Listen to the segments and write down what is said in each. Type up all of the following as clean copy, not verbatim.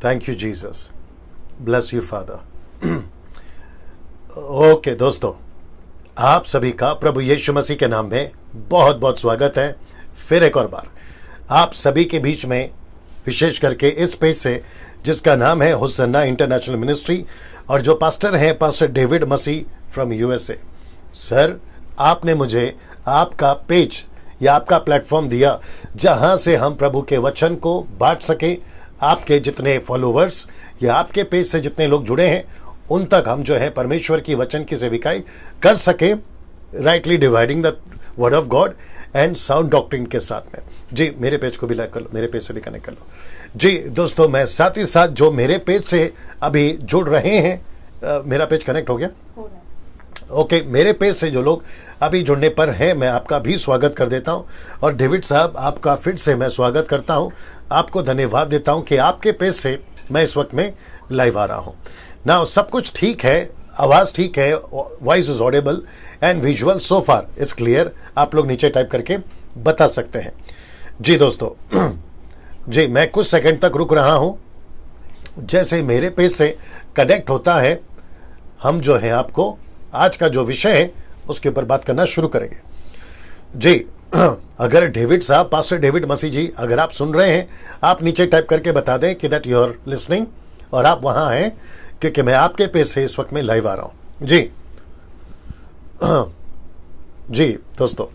Thank you Jesus, bless you father. Okay दोस्तों, आप सभी का प्रभु यीशु मसीह के नाम में बहुत बहुत स्वागत है। फिर एक और बार आप सभी के बीच में, विशेष करके इस पेज से जिसका नाम है होसन्ना इंटरनेशनल मिनिस्ट्री, और जो पास्टर हैं pastor David Masih from USA. Sir, आपने मुझे आपका पेज या आपका प्लेटफॉर्म दिया जहां से हम प्रभु के वचन को बांट सके। आपके जितने फॉलोवर्स या आपके पेज से जितने लोग जुड़े हैं उन तक हम जो है परमेश्वर की वचन की सेविकाई कर सके, rightly dividing the word of God and sound doctrine के साथ में। जी, मेरे पेज को भी लाइक कर लो, मेरे पेज से भी कनेक्ट कर लो। जी दोस्तों, मैं साथ ही साथ जो मेरे पेज से अभी जुड़ रहे हैं, मेरा पेज कनेक्ट हो गया? ओके, मेरे पेज से जो लोग अभी जुड़ने पर हैं, मैं आपका भी स्वागत कर देता हूं। और डेविड साहब, आपका फिर से मैं स्वागत करता हूं, आपको धन्यवाद देता हूं कि आपके पेज से मैं इस वक्त में लाइव आ रहा हूं ना। सब कुछ ठीक है, आवाज़ ठीक है, voice is Audible and visual so far it's clear. आप लोग नीचे टाइप करके बता सकते हैं। जी दोस्तों, जी मैं कुछ सेकंड तक रुक रहा हूं। जैसे मेरे पेज से कनेक्ट होता है, हम जो है आपको आज का जो विषय है उसके ऊपर बात करना शुरू करेंगे। जी, अगर डेविड साहब, पास्टर डेविड मसीह जी, अगर आप सुन रहे हैं, आप नीचे टाइप करके बता दें कि दैट यू आर लिसनिंग और आप वहां हैं, क्योंकि मैं आपके पेज से इस वक्त में लाइव आ रहा हूं। जी जी दोस्तों,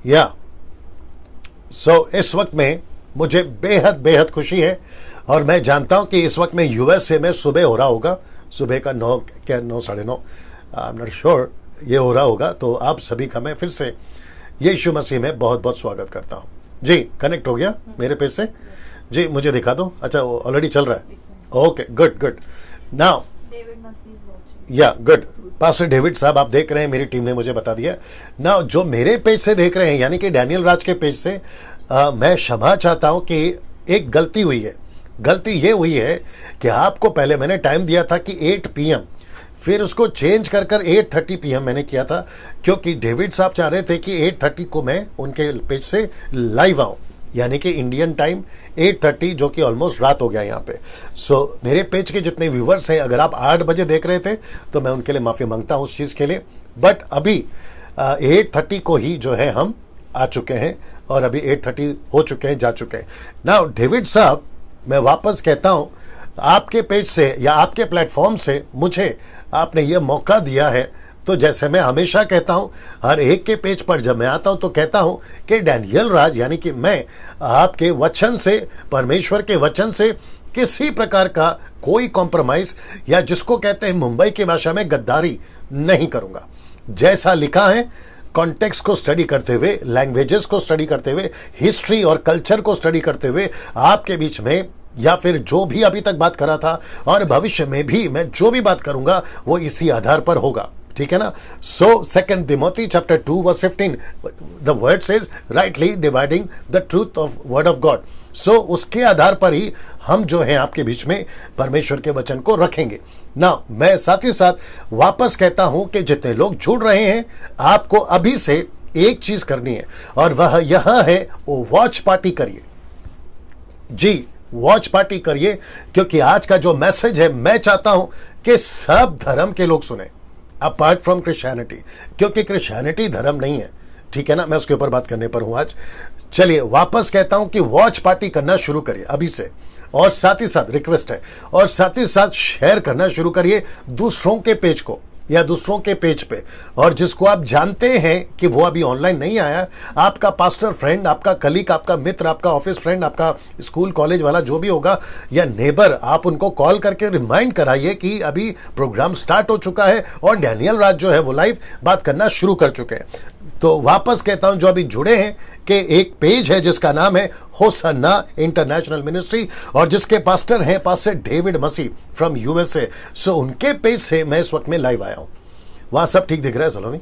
या इस वक्त में मुझे बेहद बेहद खुशी है, और मैं जानता हूं कि इस वक्त में यूएसए में सुबह हो रहा होगा, सुबह का 9 क्या 9 साढ़े 9, आई एम नॉट श्योर, ये हो रहा होगा। तो आप सभी का मैं फिर से यीशु मसीह में बहुत बहुत स्वागत करता हूँ। जी, कनेक्ट हो गया मेरे पेज से? जी, मुझे दिखा दो। अच्छा, ऑलरेडी चल रहा है। Okay, good good. नाउ या गुड, पास्टर डेविड साहब आप देख रहे हैं, मेरी टीम ने मुझे बता दिया। नाउ जो मेरे पेज से देख रहे हैं, यानी कि डैनियल राज के पेज से, मैं क्षमा चाहता हूँ कि एक गलती हुई है। गलती ये हुई है कि आपको पहले मैंने टाइम दिया था कि 8 PM, फिर उसको चेंज कर 8:30 PM मैंने किया था, क्योंकि डेविड साहब चाह रहे थे कि 8:30 को मैं उनके पेज से लाइव आऊँ, यानी कि इंडियन टाइम 8:30, जो कि ऑलमोस्ट रात हो गया यहाँ पे। मेरे पेज के जितने व्यूवर्स हैं, अगर आप 8 बजे देख रहे थे तो मैं उनके लिए माफ़ी मांगता हूँ उस चीज़ के लिए। बट अभी 8:30 को ही जो है हम आ चुके हैं, और अभी 8:30 हो चुके हैं, जा चुके हैं। नाउ डेविड साहब, मैं वापस कहता हूं, आपके पेज से या आपके प्लेटफॉर्म से मुझे आपने ये मौका दिया है, तो जैसे मैं हमेशा कहता हूं, हर एक के पेज पर जब मैं आता हूं तो कहता हूं कि डैनियल राज, यानी कि मैं आपके वचन से, परमेश्वर के वचन से किसी प्रकार का कोई कॉम्प्रोमाइज, या जिसको कहते हैं मुंबई की भाषा में गद्दारी, नहीं करूंगा। जैसा लिखा है, कॉन्टेक्स्ट को स्टडी करते हुए, लैंग्वेजेस को स्टडी करते हुए, हिस्ट्री और कल्चर को स्टडी करते हुए, आपके बीच में, या फिर जो भी अभी तक बात करा था और भविष्य में भी मैं जो भी बात करूंगा वो इसी आधार पर होगा, ठीक है ना। 2 Timothy chapter 2 verse 15, the word says rightly dividing the truth of word of God. उसके आधार पर ही हम जो है आपके बीच में परमेश्वर के वचन को रखेंगे ना। मैं साथ ही साथ वापस कहता हूं कि जितने लोग जुड़ रहे हैं, आपको अभी से एक चीज करनी है, और वह यह है, वो वॉच पार्टी करिए। जी, वॉच पार्टी करिए, क्योंकि आज का जो मैसेज है, मैं चाहता हूं कि सब धर्म के लोग सुने, अपार्ट फ्रॉम क्रिश्चियनिटी, क्योंकि क्रिश्चियनिटी धर्म नहीं है, ठीक है ना। मैं उसके ऊपर बात करने पर हूं आज। चलिए, वापस कहता हूं कि वॉच पार्टी करना शुरू करिए अभी से, और साथ ही साथ रिक्वेस्ट है, और साथ ही साथ शेयर करना शुरू करिए दूसरों के पेज को या दूसरों के पेज पे। और जिसको आप जानते हैं कि वो अभी ऑनलाइन नहीं आया, आपका पास्टर फ्रेंड, आपका कलीग, आपका मित्र, आपका ऑफिस फ्रेंड, आपका स्कूल कॉलेज वाला जो भी होगा, या नेबर, आप उनको कॉल करके रिमाइंड कराइए कि अभी प्रोग्राम स्टार्ट हो चुका है और डैनियल राज जो है वो लाइव बात करना शुरू कर चुके हैं। तो वापस कहता हूं, जो अभी जुड़े हैं, कि एक पेज है जिसका नाम है होसन्ना इंटरनेशनल मिनिस्ट्री, और जिसके पास्टर हैं pastor David Masih from USA. उनके पेज से मैं इस वक्त में लाइव आया हूं। वहां सब ठीक दिख रहा है सलोमी?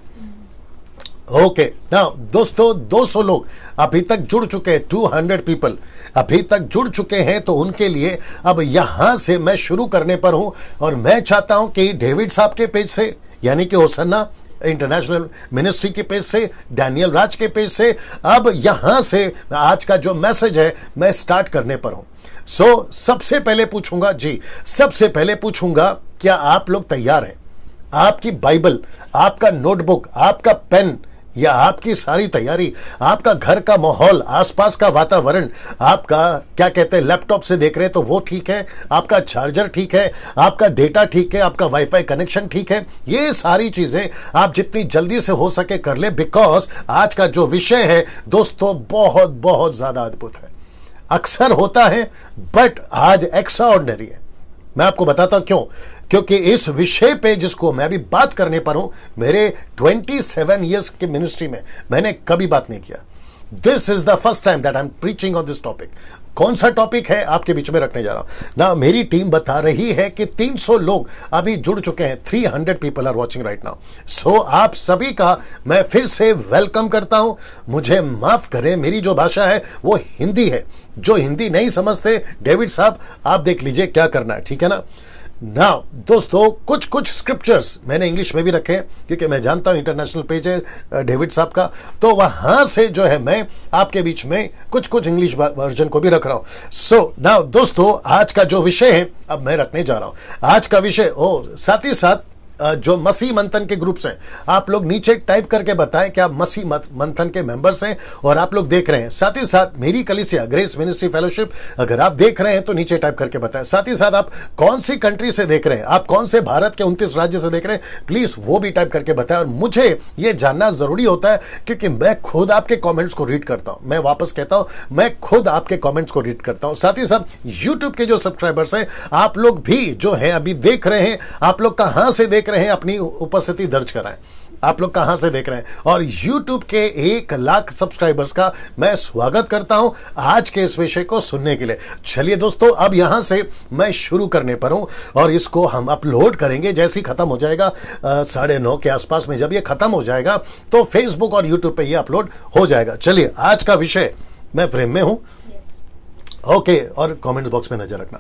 ओके। नाउ दोस्तों, 200 लोग अभी तक जुड़ चुके हैं, 200 पीपल अभी तक जुड़ चुके हैं। तो उनके लिए अब यहां से मैं शुरू करने पर हूं, और मैं चाहता हूं कि डेविड साहब के पेज से, यानी कि होसन्ना इंटरनेशनल मिनिस्ट्री के पेज से, डैनियल राज के पेज से, अब यहां से आज का जो मैसेज है मैं स्टार्ट करने पर हूं। सबसे पहले पूछूंगा जी, सबसे पहले पूछूंगा, क्या आप लोग तैयार हैं? आपकी बाइबल, आपका नोटबुक, आपका पेन या आपकी सारी तैयारी, आपका घर का माहौल, आसपास का वातावरण, आपका क्या कहते हैं लैपटॉप से देख रहे हैं तो वो ठीक है, आपका चार्जर ठीक है, आपका डेटा ठीक है, आपका वाईफाई कनेक्शन ठीक है, ये सारी चीजें आप जितनी जल्दी से हो सके कर ले, बिकॉज आज का जो विषय है दोस्तों बहुत बहुत ज्यादा अद्भुत है। अक्सर होता है बट आज एक्स्ट्रा ऑर्डिनरी है। मैं आपको बताता हूं क्यों, क्योंकि इस विषय पे जिसको मैं अभी बात करने पर हूं, मेरे 27 इयर्स की मिनिस्ट्री में मैंने कभी बात नहीं किया। This is the first time that I M preaching on this topic. कौन सा टॉपिक है आपके बीच में रखने जा रहा हूं ना। मेरी टीम बता रही है कि 300 लोग अभी जुड़ चुके हैं। 300 people are watching right now. So आप सभी का मैं फिर से वेलकम करता हूं। मुझे माफ करें, मेरी जो भाषा है वो हिंदी है। जो हिंदी नहीं समझते, डेविड साहब आप देख लीजिए क्या करना है, ठीक है ना। नाउ दोस्तों, कुछ कुछ स्क्रिप्चर्स मैंने इंग्लिश में भी रखे हैं, क्योंकि मैं जानता हूं इंटरनेशनल पेज है डेविड साहब का, तो वहां से जो है मैं आपके बीच में कुछ कुछ इंग्लिश वर्जन को भी रख रहा हूं। सो नाउ दोस्तों, आज का जो विषय है अब मैं रखने जा रहा हूं। आज का विषय साथ ही साथ जो मसीह मंथन के ग्रुप्स हैं, आप लोग नीचे टाइप करके बताएं कि आप मसीह मंथन के मेंबर्स हैं और आप लोग देख रहे हैं। साथ ही साथ मेरी कलीसिया ग्रेस मिनिस्ट्री फेलोशिप, अगर आप देख रहे हैं तो नीचे टाइप करके बताएं। साथ ही साथ आप कौन सी कंट्री से देख रहे हैं, आप कौन से भारत के 29 राज्य से देख रहे हैं, प्लीज वो भी टाइप करके बताएं। और मुझे ये जानना जरूरी होता है, क्योंकि मैं खुद आपके कॉमेंट्स को रीड करता हूं। मैं वापस कहता हूं, मैं खुद आपके कॉमेंट्स को रीड करता हूं। साथ ही साथ यूट्यूब के जो सब्सक्राइबर्स हैं, आप लोग भी जो है अभी देख रहे हैं, आप लोग कहां से देख रहे हैं अपनी उपस्थिति दर्ज कराएं। आप लोग कहां से देख रहे हैं, और YouTube के 1 लाख सब्सक्राइबर्स का मैं स्वागत करता हूं आज के इस विषय को सुनने के लिए। चलिए दोस्तों, अब यहां से मैं शुरू करने पर हूं और इसको हम अपलोड करेंगे जैसे ही खत्म हो जाएगा 9:30 के आसपास में। जब ये खत्म हो जाएगा तो Facebook और YouTube पे ये अपलोड हो जाएगा। चलिए, आज का विषय, मैं फ्रेम में हूं ओके, और कमेंट बॉक्स में नजर रखना।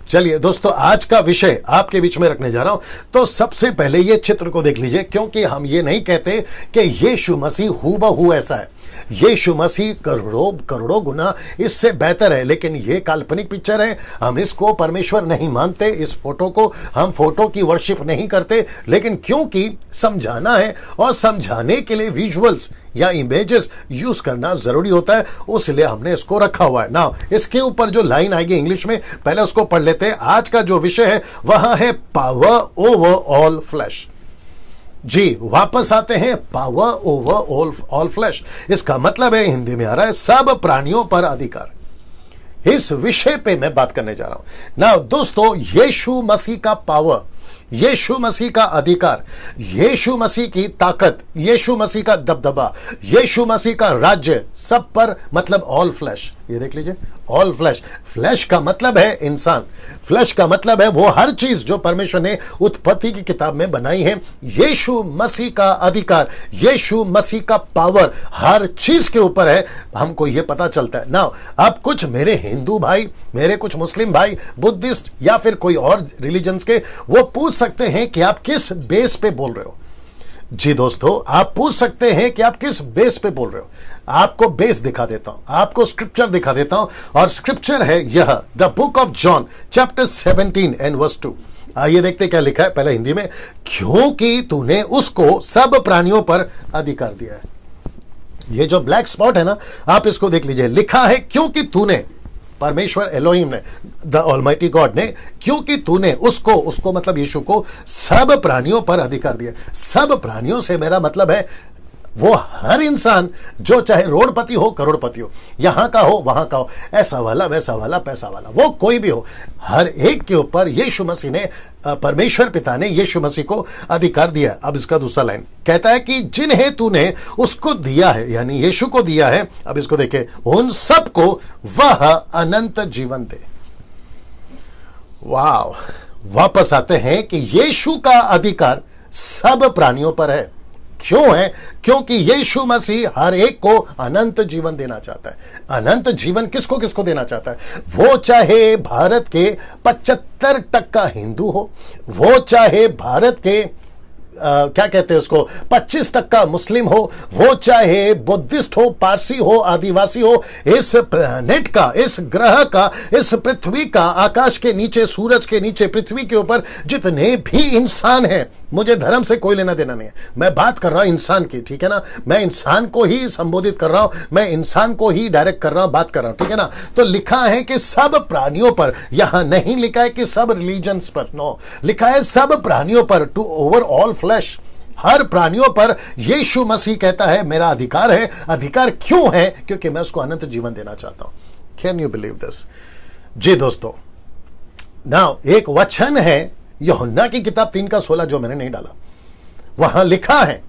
चलिए दोस्तों, आज का विषय आपके बीच में रखने जा रहा हूं। तो सबसे पहले ये चित्र को देख लीजिए, क्योंकि हम ये नहीं कहते कि यीशु मसीह हूबहू ऐसा है। यीशु मसीह करोड़ों गुना इससे बेहतर है, लेकिन ये काल्पनिक पिक्चर है। हम इसको परमेश्वर नहीं मानते, इस फोटो को हम फोटो की वर्शिप नहीं करते, लेकिन क्योंकि समझाना है और समझाने के लिए विजुअल्स या इमेजेस यूज करना जरूरी होता है, उसलिए हमने इसको रखा हुआ है। ना इसके ऊपर जो लाइन आएगी इंग्लिश में, पहले उसको पढ़ लेते हैं। आज का जो विषय है वह है पावर ओवर ऑल फ्लैश। जी, वापस आते हैं, पावर ओवर ऑल फ्लैश। इसका मतलब है, हिंदी में आ रहा है, सब प्राणियों पर अधिकार। इस विषय पे मैं बात करने जा रहा हूं ना दोस्तों। यीशु मसीह का पावर, यीशु मसीह का अधिकार, यीशु मसीह की ताकत, यीशु मसीह का दबदबा, यीशु मसीह का राज्य, सब पर मतलब ऑल फ्लैश। ये देख लीजिए, ऑल फ्लैश। फ्लैश का मतलब है इंसान, फ्लैश का मतलब है वो हर चीज जो परमेश्वर ने उत्पत्ति की किताब में बनाई है। यीशु मसीह का अधिकार, यीशु मसीह का पावर हर चीज के ऊपर है, हमको ये पता चलता है ना। अब कुछ मेरे हिंदू भाई, मेरे कुछ मुस्लिम भाई, बुद्धिस्ट या फिर कोई और रिलीजन्स के, वो पूछ सकते हैं कि आप किस बेस पे बोल रहे हो। जी दोस्तों, आप पूछ सकते हैं कि आप किस बेस पे बोल रहे हो। आपको बेस दिखा देता हूं, आपको स्क्रिप्चर दिखा देता हूं, और स्क्रिप्चर है यह, the book of John chapter 17 and verse 2। आइए देखते क्या लिखा है, पहले हिंदी में। क्योंकि तूने उसको सब प्राणियों पर अधिकार दिया है। ये जो ब्लैक स्पॉट है ना, आप इसको देख लीजिए, लिखा है क्योंकि तूने, परमेश्वर एलोहिम ने, द ऑलमाइटी गॉड ने, क्योंकि तूने उसको मतलब यीशु को सब प्राणियों पर अधिकार दिया। सब प्राणियों से मेरा मतलब है वो हर इंसान, जो चाहे रोडपति हो, करोड़पति हो, यहां का हो, वहां का हो, ऐसा वाला, वैसा वाला, पैसा वाला, वो कोई भी हो, हर एक के ऊपर यीशु मसीह ने, परमेश्वर पिता ने यीशु मसीह को अधिकार दिया। अब इसका दूसरा लाइन कहता है कि जिन्हें तूने उसको दिया है, यानी यीशु को दिया है, अब इसको देखे, उन सबको वह अनंत जीवन दे। वाह, वापस आते हैं कि यीशु का अधिकार सब प्राणियों पर है। क्यों है? क्योंकि यीशु मसीह हर एक को अनंत जीवन देना चाहता है। अनंत जीवन किसको किसको देना चाहता है? वो चाहे भारत के 75% हिंदू हो, वो चाहे भारत के क्या कहते हैं उसको, 25% मुस्लिम हो, वो चाहे बुद्धिस्ट हो, पारसी हो, आदिवासी हो, इस प्लैनेट का, इस ग्रह का, इस पृथ्वी का, आकाश के नीचे, सूरज के नीचे, पृथ्वी के ऊपर जितने भी इंसान हैं, मुझे धर्म से कोई लेना देना नहीं है। मैं बात कर रहा हूं इंसान की, ठीक है ना, मैं इंसान को ही संबोधित कर रहा हूं, मैं इंसान को ही डायरेक्ट कर रहा हूं, बात कर रहा हूं, ठीक है ना। तो लिखा है कि सब प्राणियों पर, यहां नहीं लिखा है कि सब रिलीजन्स पर, नो, लिखा है सब प्राणियों पर, टू ओवर ऑल फ्लैश, हर प्राणियों पर यीशु मसीह कहता है मेरा अधिकार है। अधिकार क्यों है? क्योंकि मैं उसको अनंत जीवन देना चाहता हूं। Can you believe this? जी दोस्तों, नाउ एक वचन है यूहन्ना की किताब 3:16 जो मैंने नहीं डाला, वहां लिखा है,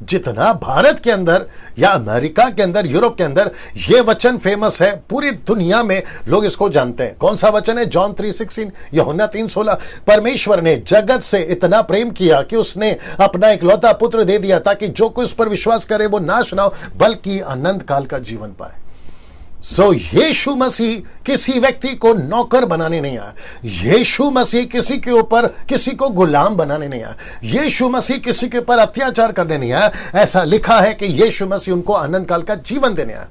जितना भारत के अंदर या अमेरिका के अंदर, यूरोप के अंदर यह वचन फेमस है, पूरी दुनिया में लोग इसको जानते हैं। कौन सा वचन है? जॉन 3:16, यूहन्ना 3:16। परमेश्वर ने जगत से इतना प्रेम किया कि उसने अपना इकलौता पुत्र दे दिया, ताकि जो कोई उस पर विश्वास करे वो नाश ना हो बल्कि अनंत काल का जीवन पाए। सो यीशु मसीह किसी व्यक्ति को नौकर बनाने नहीं आया। यीशु मसीह किसी के ऊपर, किसी को गुलाम बनाने नहीं आया। यीशु मसीह किसी के ऊपर अत्याचार करने नहीं आया। ऐसा लिखा है कि यीशु मसीह उनको अनंत काल का जीवन देने आया।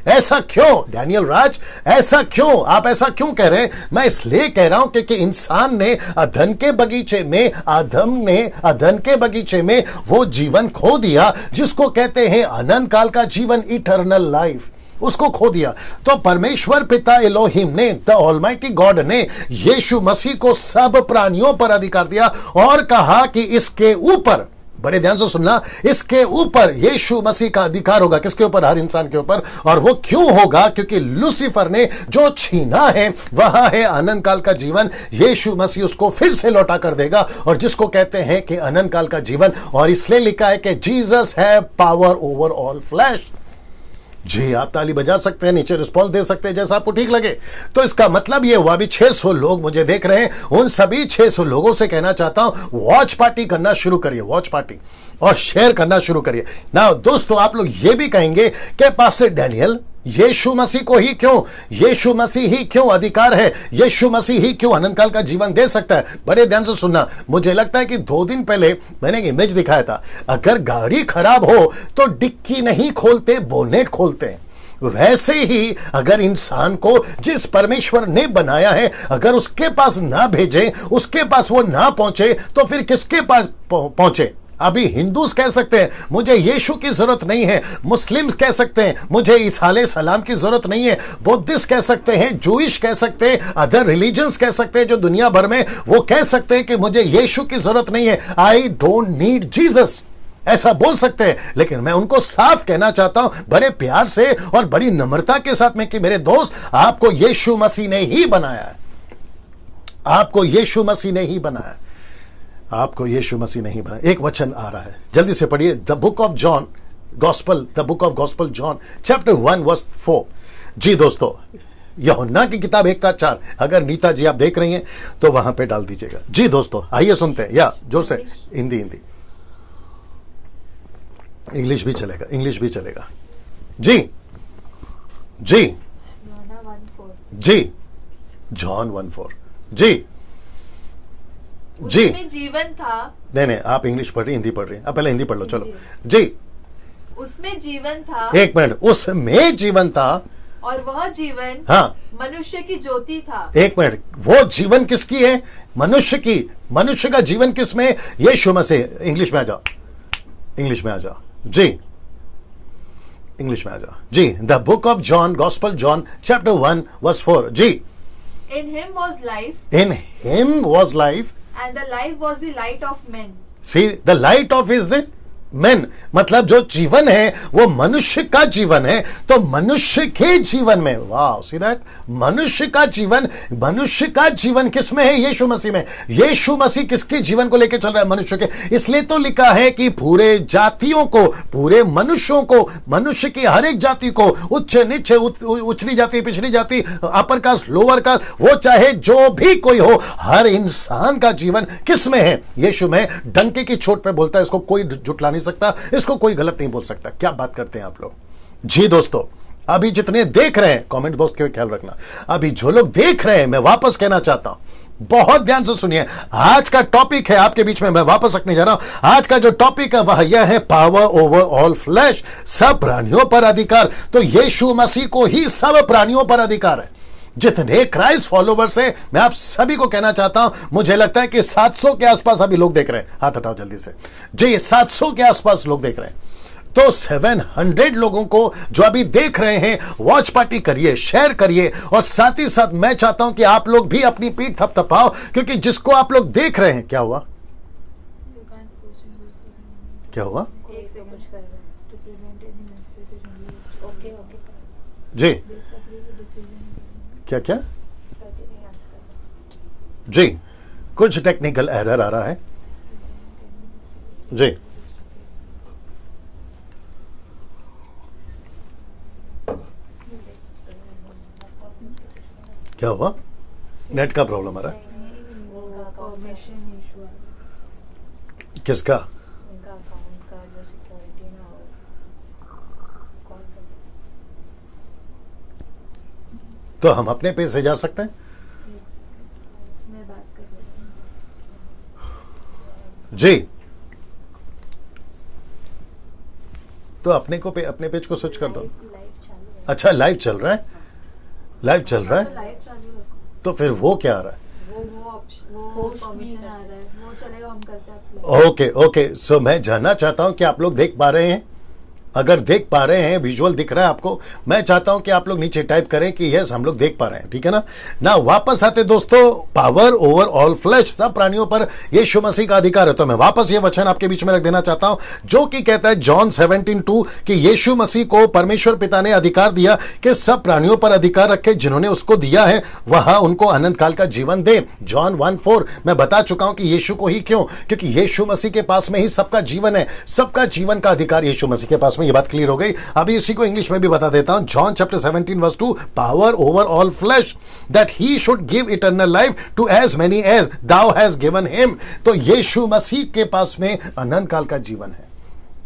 ऐसा क्यों डैनियल राज? ऐसा क्यों? आप ऐसा क्यों कह रहे हैं? मैं इसलिए कह रहा हूं क्योंकि इंसान ने अदन के बगीचे में, आदम ने अदन के बगीचे में वो जीवन खो दिया जिसको कहते हैं अनंत काल का जीवन, इटर्नल लाइफ, उसको खो दिया। तो परमेश्वर पिता एलोहिम ने, द ऑलमाइटी गॉड ने यीशु मसीह को सब प्राणियों पर अधिकार दिया और कहा कि इसके ऊपर, बड़े ध्यान से सुनना, इसके ऊपर यीशु मसीह का अधिकार होगा। किसके ऊपर? हर इंसान के ऊपर। और वो क्यों होगा? क्योंकि लूसीफर ने जो छीना है वहां है अनंत काल का जीवन। यीशु मसीह उसको फिर से लौटा कर देगा, और जिसको कहते हैं कि अनंत काल का जीवन। और इसलिए लिखा है कि Jesus have power over all flesh. जी, आप ताली बजा सकते हैं, नीचे रिस्पॉन्स दे सकते हैं, जैसा आपको ठीक लगे। तो इसका मतलब ये हुआ, अभी 600 लोग मुझे देख रहे हैं, उन सभी 600 लोगों से कहना चाहता हूं, वॉच पार्टी करना शुरू करिए, वॉच पार्टी, और शेयर करना शुरू करिए ना। दोस्तों, आप लोग ये भी कहेंगे कि पास्टर डैनियल, यीशु मसीह को ही क्यों, यीशु मसीह ही क्यों अधिकार है, यीशु मसीह ही क्यों अनंत काल का जीवन दे सकता है? बड़े ध्यान से सुनना, मुझे लगता है कि 2 दिन पहले मैंने एक इमेज दिखाया था। अगर गाड़ी खराब हो तो डिक्की नहीं खोलते, बोनेट खोलते हैं। वैसे ही अगर इंसान को जिस परमेश्वर ने बनाया है, अगर उसके पास ना भेजे, उसके पास वो ना पहुंचे, तो फिर किसके पास पहुंचे? अभी हिंदूस कह सकते हैं मुझे यीशु की जरूरत नहीं है, मुस्लिम्स कह सकते हैं मुझे ईसा अलैहिस्सलाम की जरूरत नहीं है, बुद्धिस्ट कह सकते हैं, जूइश कह सकते हैं, अदर रिलीजन्स कह सकते हैं जो दुनिया भर में, वो कह सकते हैं कि मुझे यीशु की जरूरत नहीं है, आई डोंट नीड जीसस, ऐसा बोल सकते हैं। लेकिन मैं उनको साफ कहना चाहता हूं बड़े प्यार से और बड़ी नम्रता के साथ में कि मेरे दोस्त, आपको यीशु मसीह ने ही बनाया है, आपको यीशु मसीह ने ही बनाया, आपको यीशु मसीह नहीं बनाया। एक वचन आ रहा है, जल्दी से पढ़िए, the book of John gospel, the book of gospel John chapter 1 verse 4। जी दोस्तों, यूहन्ना की किताब 1:4, अगर नीता जी आप देख रही हैं तो वहां पे डाल दीजिएगा। जी दोस्तों, आइए सुनते हैं, या जोर से, हिंदी इंग्लिश भी चलेगा, इंग्लिश भी चलेगा। जी जी जी, जॉन 1:4, जी जी, उसमें जीवन था। नहीं, आप इंग्लिश पढ़ रही, हिंदी पढ़ रही, आप पहले हिंदी पढ़ लो, चलो। जी, उसमें जीवन था, एक मिनट, उसमें जीवन था, और वह जीवन, हाँ, मनुष्य की ज्योति था। एक मिनट, वो जीवन किसकी है? मनुष्य की। मनुष्य का जीवन किसमें? यीशु मसीह। इंग्लिश में आ जाओ, इंग्लिश में आ जाओ, जी, इंग्लिश में आ जाओ। जी, the book of John, gospel John chapter 1 verse 4। जी, In him was life, in him was life, and the life was the light of men. see, the light of is this men, मतलब जो जीवन है वो मनुष्य का जीवन है। तो मनुष्य के जीवन में, वाह, सी दैट, मनुष्य का जीवन, मनुष्य का जीवन किसमें है? यीशु मसीह में। यीशु मसीह किसके जीवन को लेकर चल रहा है? मनुष्य के। इसलिए तो लिखा है कि पूरे जातियों को, पूरे मनुष्यों को, मनुष्य की हर एक जाति को, उच्च नीचे, उचली जाति, पिछड़ी जाति, अपर कास्ट, लोअर कास्ट, वो चाहे जो भी कोई हो, हर इंसान का जीवन किसमें है? यीशु में। डंके की चोट पे बोलता है, इसको कोई जुटला नहीं सकता, इसको कोई गलत नहीं बोल सकता। क्या बात करते हैं आप लोग? जी दोस्तों, अभी जितने देख रहे हैं, कमेंट बॉक्स के ख्याल रखना, अभी जो लोग देख रहे हैं, मैं वापस कहना चाहता हूं, बहुत ध्यान से सुनिए, आज का टॉपिक है आपके बीच में मैं वापस रखने जा रहा हूं। आज का जो टॉपिक है वह यह है पावर ओवर ऑल फ्लैश, सब प्राणियों पर अधिकार। तो यीशु मसीह को ही सब प्राणियों पर अधिकार है। जितने क्राइस्ट फॉलोवर्स हैं, मैं आप सभी को कहना चाहता हूं, मुझे लगता है कि 700 के आसपास अभी लोग देख रहे हैं। हाथ हटाओ जल्दी से जी, 700 के आसपास लोग देख रहे हैं। तो 700 लोगों को जो अभी देख रहे हैं, वॉच पार्टी करिए, शेयर करिए, और साथ ही साथ मैं चाहता हूं कि आप लोग भी अपनी पीठ थपथपाओ, क्योंकि जिसको आप लोग देख रहे हैं, क्या हुआ, क्या हुआ जी, क्या क्या जी, कुछ टेक्निकल एरर आ रहा है जी। क्या हुआ, नेट का प्रॉब्लम आ रहा है, किसका, तो हम अपने पेज से जा सकते हैं जी। तो अपने पेज को स्विच कर दो। अच्छा, लाइव चल रहा है, लाइव चल रहा है, तो फिर वो क्या आ रहा है, वो परमिशन आ रहा है, वो चलेगा, हम करते हैं। ओके ओके, सो मैं जानना चाहता हूं कि आप लोग देख पा रहे हैं। अगर देख पा रहे हैं, विजुअल दिख रहा है आपको, मैं चाहता हूं कि आप लोग नीचे टाइप करें कि यस हम लोग देख पा रहे हैं, ठीक है ना। ना वापस आते दोस्तों, पावर ओवर ऑल फ्लैश, सब प्राणियों पर यीशु मसीह का अधिकार है। तो मैं वापस ये वचन आपके बीच में रख देना चाहता हूं, जो कि कहता है जॉन 17:2 कि यीशु मसीह को परमेश्वर पिता ने अधिकार दिया कि सब प्राणियों पर अधिकार रखे, जिन्होंने उसको दिया है वह उनको अनंत काल का जीवन दे। जॉन 1:4 मैं बता चुका हूं कि यीशु को ही, क्यों, क्योंकि यीशु मसीह के पास में ही सबका जीवन है, सबका जीवन का अधिकार यीशु मसीह के पास में। ये बात क्लियर हो गई। अभी इसी को इंग्लिश में भी बता देता हूं, John chapter 17:2, power over all flesh, that he should give eternal life to as many as thou has given him. तो यीशु मसीह के पास में अनंत काल का जीवन है,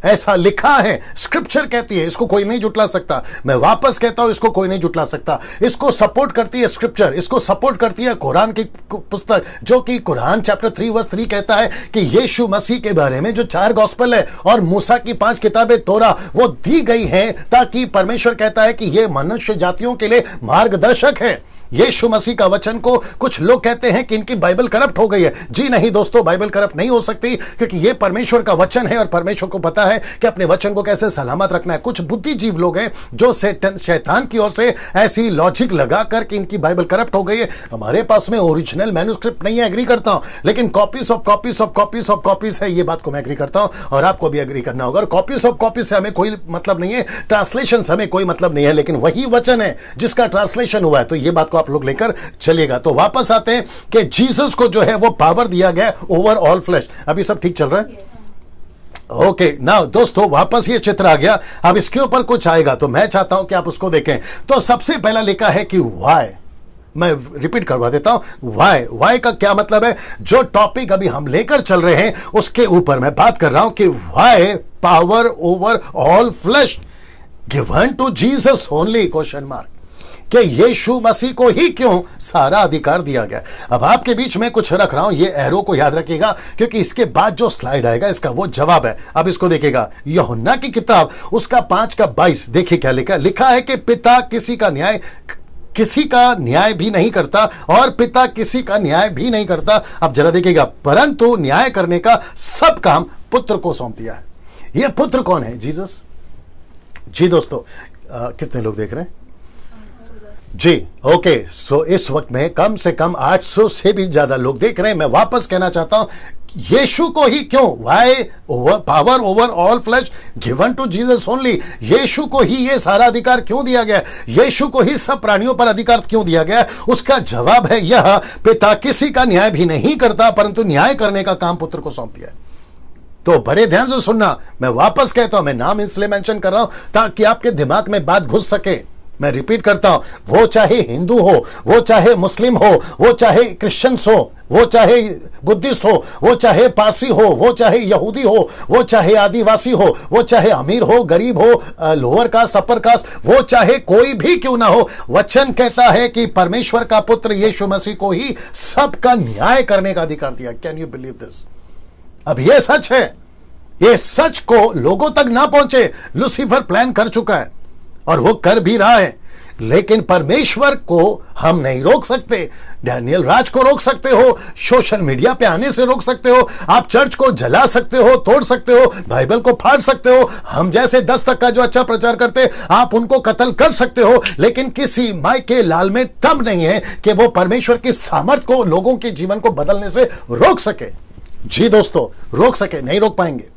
ऐसा लिखा है, स्क्रिप्चर कहती है, इसको कोई नहीं जुटला सकता। मैं वापस कहता हूं, इसको कोई नहीं जुटला सकता। इसको सपोर्ट करती है स्क्रिप्चर, इसको सपोर्ट करती है कुरान की पुस्तक, जो कि कुरान चैप्टर 3:3 कहता है कि यीशु मसीह के बारे में जो 4 गॉस्पेल है और मूसा की 5 किताबें तोरा वो दी गई हैं, ताकि परमेश्वर कहता है कि ये मनुष्य जातियों के लिए मार्गदर्शक है। यीशु मसीह का वचन को कुछ लोग कहते हैं कि इनकी बाइबल करप्ट हो गई है। जी नहीं दोस्तों, बाइबल करप्ट नहीं हो सकती, क्योंकि यह परमेश्वर का वचन है और परमेश्वर को पता है कि अपने वचन को कैसे सलामत रखना है। कुछ बुद्धिजीव लोग हैं जो शैतान की ओर से ऐसी लॉजिक लगाकर कि इनकी बाइबल करप्ट हो गई है। हमारे पास में ओरिजिनल मैन्युस्क्रिप्ट नहीं है, एग्री करता हूं, लेकिन copies of copies of copies of copies है, ये बात को मैं एग्री करता हूं और आपको भी एग्री करना होगा। और कॉपीज ऑफ कॉपीज से हमें कोई मतलब नहीं है, ट्रांसलेशन से हमें कोई मतलब नहीं है, लेकिन वही वचन है जिसका ट्रांसलेशन हुआ है। तो ये बात को आप लोग लेकर चलिएगा। तो वापस आते हैं कि जीसस को जो है वो पावर दिया गया ओवर ऑल फ्लैश। अभी सब ठीक चल रहा है? ओके नाउ दोस्तों, वापस ये चित्र आ गया। अब इसके ऊपर कुछ आएगा, तो मैं चाहता हूं कि आप उसको देखें। तो सबसे पहला लिखा है कि व्हाई, मैं रिपीट करवा देता हूं, व्हाई का क्या मतलब है। जो टॉपिक अभी हम लेकर चल रहे हैं उसके ऊपर मैं बात कर रहा हूं कि why power over all flesh given to Jesus only, question mark, कि यीशु मसीह को ही क्यों सारा अधिकार दिया गया। अब आपके बीच में कुछ रख रहा हूं, ये एरो को याद रखिएगा, क्योंकि इसके बाद जो स्लाइड आएगा इसका वो जवाब है। अब इसको देखिएगा, यूहन्ना की किताब उसका 5:22, देखिए क्या लिखा है कि पिता किसी का न्याय भी नहीं करता और पिता किसी का न्याय भी नहीं करता। अब जरा देखिएगा, परंतु न्याय करने का सब काम पुत्र को सौंप दिया है। यह पुत्र कौन है? जीसस। जी दोस्तों, कितने लोग देख रहे हैं जी? ओके, सो इस वक्त में कम से कम 800 से भी ज्यादा लोग देख रहे हैं। मैं वापस कहना चाहता हूं, यीशु को ही क्यों, why power over all flesh given to Jesus only, Yeshu को ही ये सारा अधिकार क्यों दिया गया, यीशु को ही सब प्राणियों पर अधिकार क्यों दिया गया? उसका जवाब है यह, पिता किसी का न्याय भी नहीं करता परंतु न्याय करने का काम पुत्र को सौंप दिया है। तो बड़े ध्यान से सुनना, मैं वापस कहता हूं, मैं नाम इसलिए मेंशन कर रहा हूं ताकि आपके दिमाग में बात घुस सके। मैं रिपीट करता हूं, वो चाहे हिंदू हो, वो चाहे मुस्लिम हो, वो चाहे क्रिश्चियंस हो, वो चाहे बुद्धिस्ट हो, वो चाहे पारसी हो, वो चाहे यहूदी हो, वो चाहे आदिवासी हो, वो चाहे अमीर हो, गरीब हो, लोअर कास्ट, अपर कास्ट, वो चाहे कोई भी क्यों ना हो, वचन कहता है कि परमेश्वर का पुत्र यीशु मसीह को ही सबका न्याय करने का अधिकार दिया। Can you believe this? अब यह सच है, ये सच को लोगों तक ना पहुंचे, लूसीफर प्लान कर चुका है और वो कर भी रहा है, लेकिन परमेश्वर को हम नहीं रोक सकते। डैनियल राज को रोक सकते हो, सोशल मीडिया पे आने से रोक सकते हो, आप चर्च को जला सकते हो, तोड़ सकते हो, बाइबल को फाड़ सकते हो, हम जैसे 10 का जो अच्छा प्रचार करते आप उनको कत्ल कर सकते हो, लेकिन किसी माई के लाल में दम नहीं है कि वो परमेश्वर की सामर्थ को लोगों के जीवन को बदलने से रोक सके। जी दोस्तों, रोक सके, नहीं रोक पाएंगे।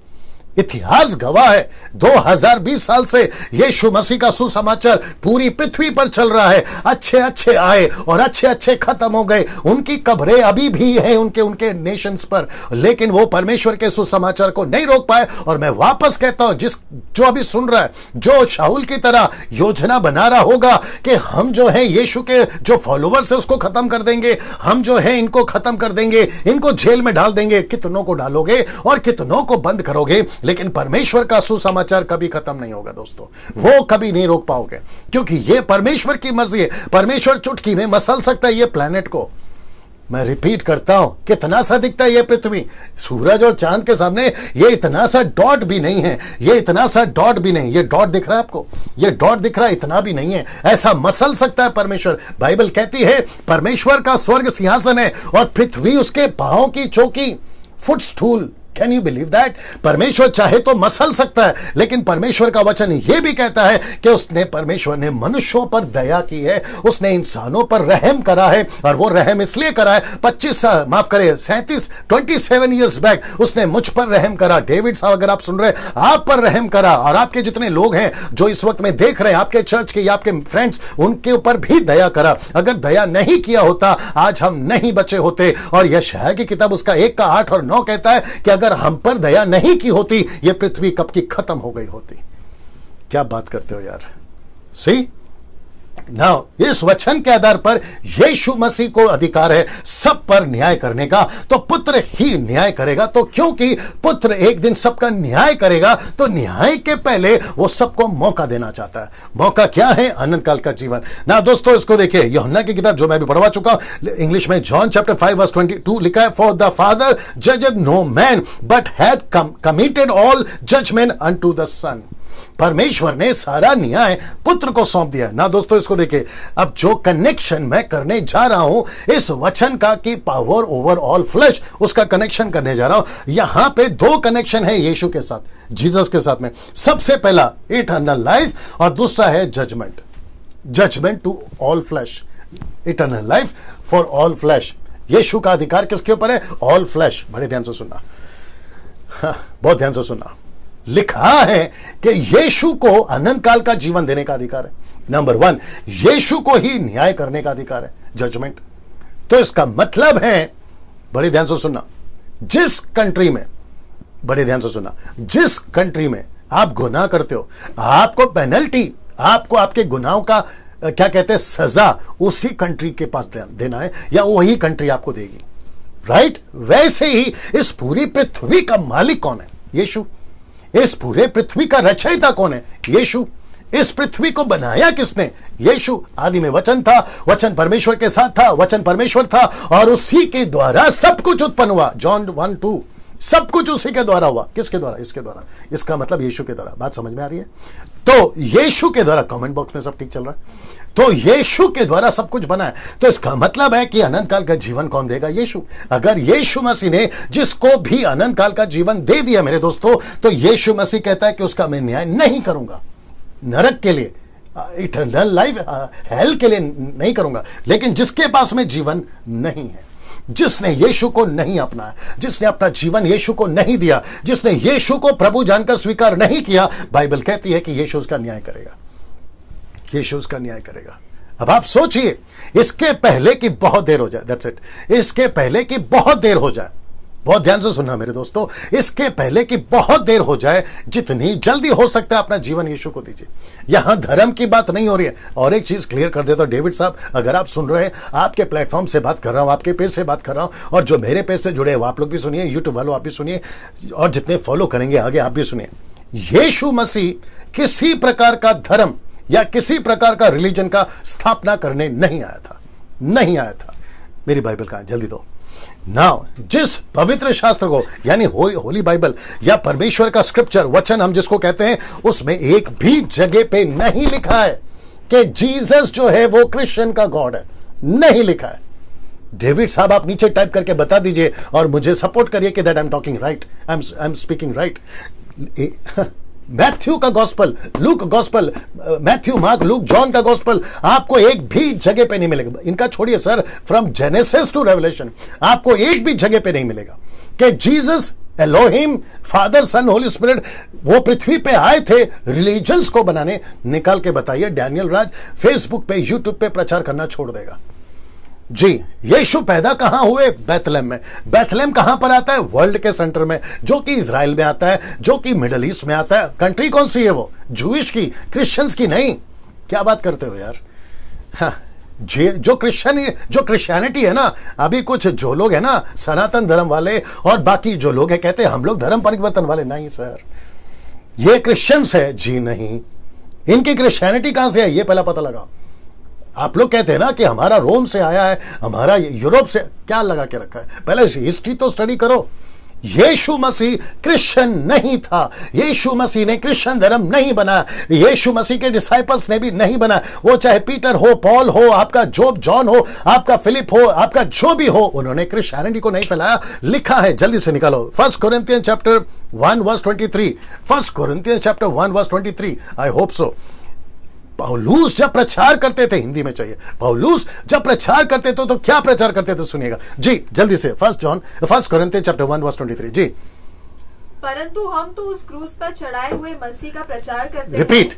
इतिहास गवाह है, 2020 साल से यीशु मसीह का सुसमाचार पूरी पृथ्वी पर चल रहा है। अच्छे अच्छे आए और अच्छे अच्छे खत्म हो गए, उनकी कब्रें अभी भी हैं उनके नेशंस पर, लेकिन वो परमेश्वर के सुसमाचार को नहीं रोक पाए। और मैं वापस कहता हूं, जो अभी सुन रहा है, जो शाऊल की तरह योजना बना रहा होगा कि हम जो है यीशु के जो फॉलोवर्स है उसको खत्म कर देंगे, हम जो है इनको खत्म कर देंगे, इनको जेल में डाल देंगे, कितनों को डालोगे और कितनों को बंद करोगे, लेकिन परमेश्वर का सुसमाचार कभी खत्म नहीं होगा दोस्तों, वो कभी नहीं रोक पाओगे, क्योंकि ये परमेश्वर की मर्जी है। परमेश्वर चुटकी में मसल सकता है ये प्लेनेट को। मैं रिपीट करता हूं, कितना सा दिखता है ये पृथ्वी, सूरज और चांद के सामने ये इतना सा डॉट भी नहीं है, ये इतना सा डॉट भी नहीं। ये डॉट दिख रहा है आपको, ये डॉट दिख रहा है, इतना भी नहीं है। ऐसा मसल सकता है परमेश्वर। बाइबल कहती है परमेश्वर का स्वर्ग सिंहासन है और पृथ्वी उसके पांव की चौकी, footstool. Can you believe that? परमेश्वर चाहे तो मसल सकता है, लेकिन परमेश्वर का वचन यह भी कहता है कि परमेश्वर ने मनुष्यों पर दया की है, उसने इंसानों पर रहम करा है। और वो रहम इसलिए करा है, 27 ईयर्स बैक उसने मुझ पर रहम करा। डेविड साहब, अगर आप सुन रहे हैं, आप पर रहम करा। और आपके जितने लोग हैं जो इस वक्त में देख रहे हैं, आपके चर्च के या आपके फ्रेंड्स, उनके ऊपर भी दया करा। अगर दया नहीं किया होता आज हम नहीं बचे होते। और यशायाह की किताब उसका 1:8 और 9 कहता है कि अगर हम पर दया नहीं की होती, यह पृथ्वी कब की खत्म हो गई होती। क्या बात करते हो यार? सी नाउ, इस वचन के आधार पर यीशु मसीह को अधिकार है सब पर न्याय करने का, तो पुत्र ही न्याय करेगा। तो क्योंकि पुत्र एक दिन सबका न्याय करेगा, तो न्याय के पहले वो सबको मौका देना चाहता है। मौका क्या है? अनंत काल का जीवन। ना दोस्तों, इसको देखिए, यूहन्ना की किताब जो मैं भी पढ़वा चुका हूं, इंग्लिश में जॉन चैप्टर 5:22 लिखा है, for the father judged no man but had committed all judgement unto the son. परमेश्वर ने सारा न्याय पुत्र को सौंप दिया ना दोस्तों। इसको देखिए, अब जो कनेक्शन मैं करने जा रहा हूं इस वचन का कि पावर ओवर ऑल फ्लेश, उसका कनेक्शन करने जा रहा हूं। यहां पे 2 कनेक्शन है यीशु के साथ, जीसस के साथ में। सबसे पहला इटर्नल लाइफ और दूसरा है judgement, judgement to all flesh, eternal life for all flesh. Yeshu का अधिकार किसके ऊपर है? All flesh. बड़े ध्यान से सुनना, बहुत ध्यान से सुनना। लिखा है कि यीशु को अनंत काल का जीवन देने का अधिकार है। नंबर 1, यीशु को ही न्याय करने का अधिकार है, जजमेंट। तो इसका मतलब है, बड़े ध्यान से सुनना, जिस कंट्री में, बड़े ध्यान से सुनना, जिस कंट्री में आप गुनाह करते हो, आपको पेनल्टी, आपको आपके गुनाहों का क्या कहते हैं, सजा उसी कंट्री के पास देना है, या वही कंट्री आपको देगी। राइट? वैसे ही इस पूरी पृथ्वी का मालिक कौन है? यीशु। इस पूरे पृथ्वी का रचयिता कौन है? यीशु। इस पृथ्वी को बनाया किसने? यीशु। आदि में वचन था, वचन परमेश्वर के साथ था, वचन परमेश्वर था, और उसी के द्वारा सब कुछ उत्पन्न हुआ। जॉन 1:2, सब कुछ उसी के द्वारा हुआ। किसके द्वारा? इसके द्वारा। इसका मतलब यीशु के द्वारा। बात समझ में आ रही है? तो यीशु के द्वारा, कमेंट बॉक्स में सब ठीक चल रहा है? तो यीशु के द्वारा सब कुछ बना है। तो इसका मतलब है कि अनंत काल का जीवन कौन देगा? यीशु। अगर यीशु मसीह ने जिसको भी अनंत काल का जीवन दे दिया मेरे दोस्तों, तो यीशु मसीह कहता है कि उसका मैं न्याय नहीं करूंगा, नरक के लिए, इटर्नल लाइफ, हेल के लिए नहीं करूंगा। लेकिन जिसके पास में जीवन नहीं है, जिसने यीशु को नहीं अपनाया, जिसने अपना जीवन यीशु को नहीं दिया, जिसने यीशु को प्रभु जानकर स्वीकार नहीं किया, बाइबल कहती है कि यीशु उसका न्याय करेगा। यीशु उसका न्याय करेगा। अब आप सोचिए, इसके पहले कि बहुत देर हो जाए, दैट्स इट, इसके पहले कि बहुत देर हो जाए, बहुत ध्यान से सुनना मेरे दोस्तों, इसके पहले कि बहुत देर हो जाए, जितनी जल्दी हो सकता है अपना जीवन यीशु को दीजिए। यहां धर्म की बात नहीं हो रही है। और एक चीज क्लियर कर देता हूं डेविड साहब, अगर आप सुन रहे हैं, आपके प्लेटफॉर्म से बात कर रहा हूं, आपके पेज से बात कर रहा हूं, और जो मेरे पेज से जुड़े हैं आप लोग भी सुनिए, यूट्यूब वालों आप भी सुनिए, और जितने फॉलो करेंगे आगे आप भी सुनिए। यीशु मसीह किसी प्रकार का धर्म या किसी प्रकार का रिलीजन का स्थापना करने नहीं आया था, नहीं आया था। मेरी बाइबल कहां, जल्दी दो। नाउ जिस पवित्र शास्त्र को यानी होली बाइबल या परमेश्वर का स्क्रिप्चर, वचन हम जिसको कहते हैं, उसमें एक भी जगह पे नहीं लिखा है कि जीसस जो है वो क्रिश्चियन का गॉड है, नहीं लिखा है। डेविड साहब आप नीचे टाइप करके बता दीजिए और मुझे सपोर्ट करिए कि that I am talking right, I am speaking right. Matthew का gospel, Luke gospel, Matthew, Mark, Luke, John का गॉस्पल आपको एक भी जगह पे नहीं मिलेगा। इनका छोड़िए sir, from Genesis to Revelation आपको एक भी जगह पे नहीं मिलेगा कि Jesus, Elohim, Father, Son, Holy Spirit वो पृथ्वी पे आए थे रिलीजन्स को बनाने। निकाल के बताइए। डैनियल राज फेसबुक पे, यूट्यूब पे प्रचार करना छोड़ देगा। जी, यीशु पैदा कहां हुए? बैथलेम में। बैथलेम कहां पर आता है? वर्ल्ड के सेंटर में, जो कि इजराइल में आता है, जो कि मिडल ईस्ट में आता है। कंट्री कौन सी है वो? जूइश की, क्रिश्चियंस की नहीं। क्या बात करते हो यार। हाँ, जो क्रिश्चियनिटी है ना, अभी कुछ जो लोग है ना सनातन धर्म वाले और बाकी जो लोग है कहते हैं हम लोग धर्म परिवर्तन वाले। नहीं सर, ये क्रिश्चियंस है जी, नहीं। इनकी क्रिश्चियनिटी कहां से है ये पहला पता लगाओ। आप लोग कहते हैं ना कि हमारा रोम से आया है, हमारा यूरोप से, क्या लगा के रखा है? पहले हिस्ट्री तो स्टडी करो। यीशु मसीह क्रिश्चियन नहीं था। यीशु मसीह ने क्रिश्चियन धर्म नहीं बनाया। यीशु मसीह के डिसाइपल्स ने भी नहीं बनाया। वो चाहे पीटर हो, पॉल हो, आपका जोब जॉन हो, आपका फिलिप हो, आपका जो भी हो, उन्होंने क्रिश्चियनिटी को नहीं फैलाया। लिखा है, जल्दी से निकालो, 1 Corinthians chapter 1 verse 23। 1 Corinthians chapter 1 verse 23। I hope so. Paulus जब प्रचार करते थे, हिंदी में चाहिए, पौलुस जब प्रचार करते थे तो क्या प्रचार करते थे? सुनिएगा जी जल्दी से। 1 कोरिन्थियंस चैप्टर 1 वर्स 23 जी। परंतु हम तो उस क्रूस पर चढ़ाए हुए मसीह का प्रचार करते हैं। रिपीट।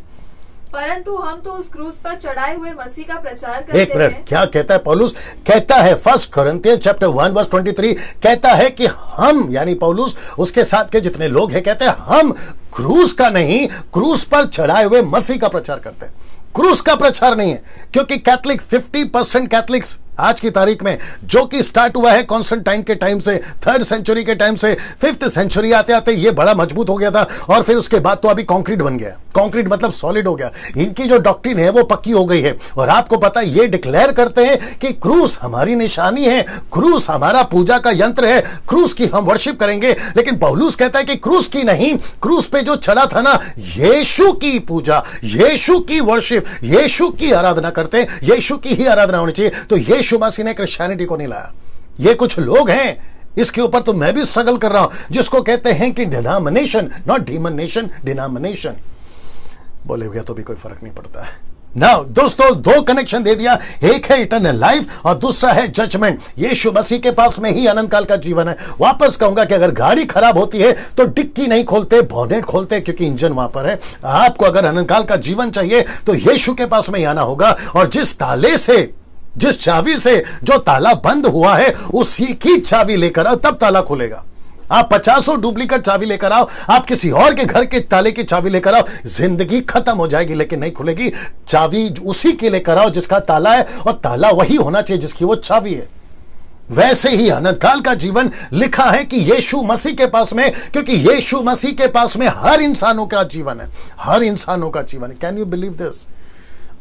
परंतु हम तो उस क्रूस पर चढ़ाए हुए मसीह का प्रचार करते हैं। एक मिनट, क्या कहता है पौलुस? कहता है 1 कोरिन्थियंस चैप्टर 1 वर्स 23 कहता है कि हम, यानी पौलुस, उसके साथ के जितने लोग हैं, कहते हैं हम क्रूस का नहीं, क्रूस पर चढ़ाए हुए मसीह का प्रचार करते हैं। क्रूस का प्रचार नहीं है, क्योंकि कैथलिक 50% कैथलिक्स आज की तारीख में, जो कि स्टार्ट हुआ है कॉन्स्टेंटाइन के टाइम से, 3rd सेंचुरी के टाइम से, 5th सेंचुरी आते आते ये बड़ा मजबूत हो गया था, और फिर उसके बाद तो अभी कंक्रीट बन गया। कंक्रीट मतलब सॉलिड हो गया। इनकी जो डॉक्ट्रिन है वो पक्की हो गई है। और आपको पता है, ये डिक्लेयर करते हैं कि क्रूस हमारी निशानी है, क्रूस हमारा पूजा का यंत्र है, क्रूस की हम वर्शिप करेंगे। लेकिन पौलुस कहता है कि क्रूस की नहीं, क्रूस पे जो चढ़ा था ना, यीशु की पूजा, यीशु की वर्शिप, यीशु की आराधना करते हैं। यीशु की ही आराधना होनी चाहिए। तो यीशु मसीह ने क्रिश्चियनिटी को नहीं लाया। ये कुछ लोग हैं, इसके ऊपर तो मैं भी स्ट्रगल कर रहा हूं, जिसको कहते हैं कि डिनोमिनेशन, नॉट डिमोनेशन, डिनोमिनेशन। बोले गया तो भी कोई फर्क नहीं पड़ता है ना। दोस्तों, 2 कनेक्शन दे दिया। एक है इटर्नल लाइफ और दूसरा है जजमेंट। यीशु मसीह के पास में ही अनंत काल का जीवन है। वापस कहूंगा कि अगर गाड़ी खराब होती है तो डिक्की नहीं खोलते, बॉनेट खोलते, क्योंकि इंजन वहां पर है। आपको अगर अनंत काल का जीवन चाहिए तो यीशु के पास में ही आना होगा। और जिस ताले से, जिस चाबी से जो ताला बंद हुआ है, उसी की चाबी लेकर आओ, तब ताला खुलेगा। आप 50 डुप्लीकेट चाबी लेकर आओ, आप किसी और के घर के ताले की चाबी लेकर आओ, जिंदगी खत्म हो जाएगी, लेकिन नहीं खुलेगी। चाबी उसी की लेकर आओ जिसका ताला है, और ताला वही होना चाहिए जिसकी वो चाबी है। वैसे ही अनंत काल का जीवन लिखा है कि यीशु मसीह के पास में, क्योंकि यीशु मसीह के पास में हर इंसानों का जीवन है, हर इंसानों का जीवन है। Can you believe this?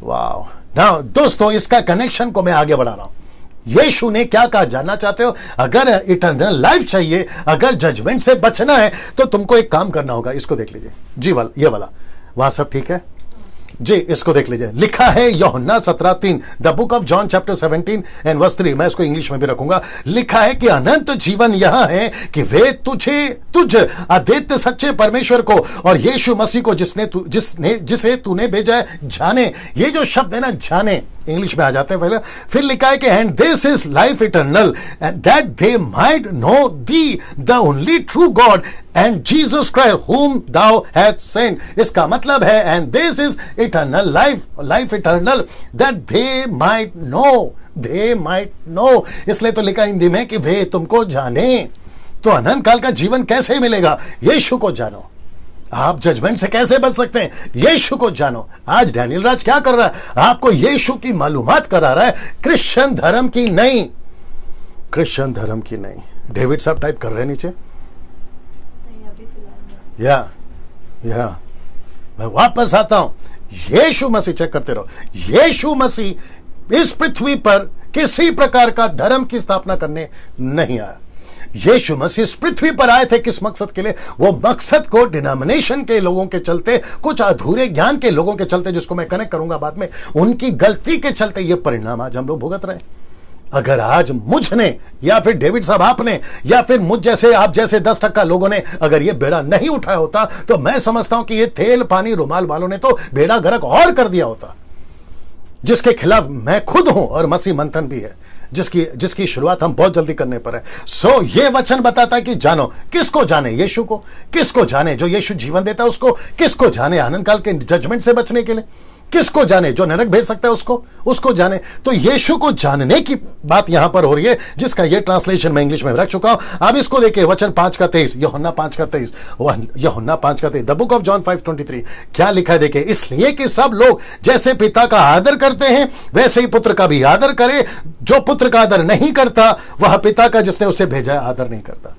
Wow. Now दोस्तों, इसका कनेक्शन को मैं आगे बढ़ा रहा हूं। यीशु ने क्या कहा, जानना चाहते हो? अगर इटर्नल लाइफ चाहिए, अगर जजमेंट से बचना है, तो तुमको एक काम करना होगा। इसको देख लीजिए जी, ये वाला, वहां सब ठीक है जी। इसको देख लीजिए, लिखा है Yuhanna 17:3, the book of John chapter 17 and verse 3। मैं इसको इंग्लिश में भी रखूंगा। लिखा है कि अनंत जीवन यह है कि वे तुझ अद्वितीय सच्चे परमेश्वर को और यीशु मसीह को जिसे तूने भेजा है जाने। ये जो शब्द है ना, जाने, इंग्लिश में आ जाते हैं पहले। फिर लिखा है कि and this is life eternal that they might know the the only true God and Jesus Christ हुम thou hast sent। इसका मतलब है and this is eternal life, life eternal that they might know, they might know. इसलिए तो लिखा हिंदी में कि वे तुमको जाने। तो अनंत काल का जीवन कैसे मिलेगा? यीशु को जानो। आप जजमेंट से कैसे बच सकते हैं? यीशु को जानो। आज डैनियल राज क्या कर रहा है? आपको यीशु की मालूमात करा रहा है, क्रिश्चियन धर्म की नहीं, क्रिश्चियन धर्म की नहीं। डेविड साहब टाइप कर रहे हैं नीचे। नहीं, अभी फिलहाल नहीं। या मैं वापस आता हूं। यीशु मसीह, चेक करते रहो, यीशु मसीह इस पृथ्वी पर किसी प्रकार का धर्म की स्थापना करने नहीं आया। यीशु मसीह इस पृथ्वी पर आए थे किस मकसद के लिए? वो मकसद को डिनोमिनेशन के लोगों के चलते, कुछ अधूरे ज्ञान के लोगों के चलते, जिसको मैं कनेक्ट करूंगा बाद में, उनकी गलती के चलते ये परिणाम आज हम लोग भुगत रहे हैं। अगर आज मुझने या फिर डेविड साहब आपने या फिर मुझ जैसे आप जैसे 10% लोगों ने अगर ये बेड़ा नहीं उठाया होता, तो मैं समझता हूं कि ये तेल पानी रुमाल वालों ने तो बेड़ा गर्क और कर दिया होता, जिसके खिलाफ मैं खुद हूं और मसीह मंथन भी है, जिसकी शुरुआत हम बहुत जल्दी करने पर है। सो ये वचन बताता है कि जानो। किसको जाने? यीशु को। किसको जाने? जो यीशु जीवन देता है उसको। किसको जाने? अनंत काल के जजमेंट से बचने के लिए। किसको जाने? जो नरक भेज सकता है उसको जाने। तो यीशु को जानने की बात यहां पर हो रही है, जिसका ये ट्रांसलेशन मैं इंग्लिश में रख चुका हूं। अब इसको देखिए, वचन 5:23, यूहन्ना 5:23, यूहन्ना 5:23, द बुक ऑफ जॉन 5:23 क्या लिखा है देखिए। इसलिए कि सब लोग जैसे पिता का आदर करते हैं वैसे ही पुत्र का भी आदर करे। जो पुत्र का आदर नहीं करता वह पिता का जिसने उसे भेजा है आदर नहीं करता।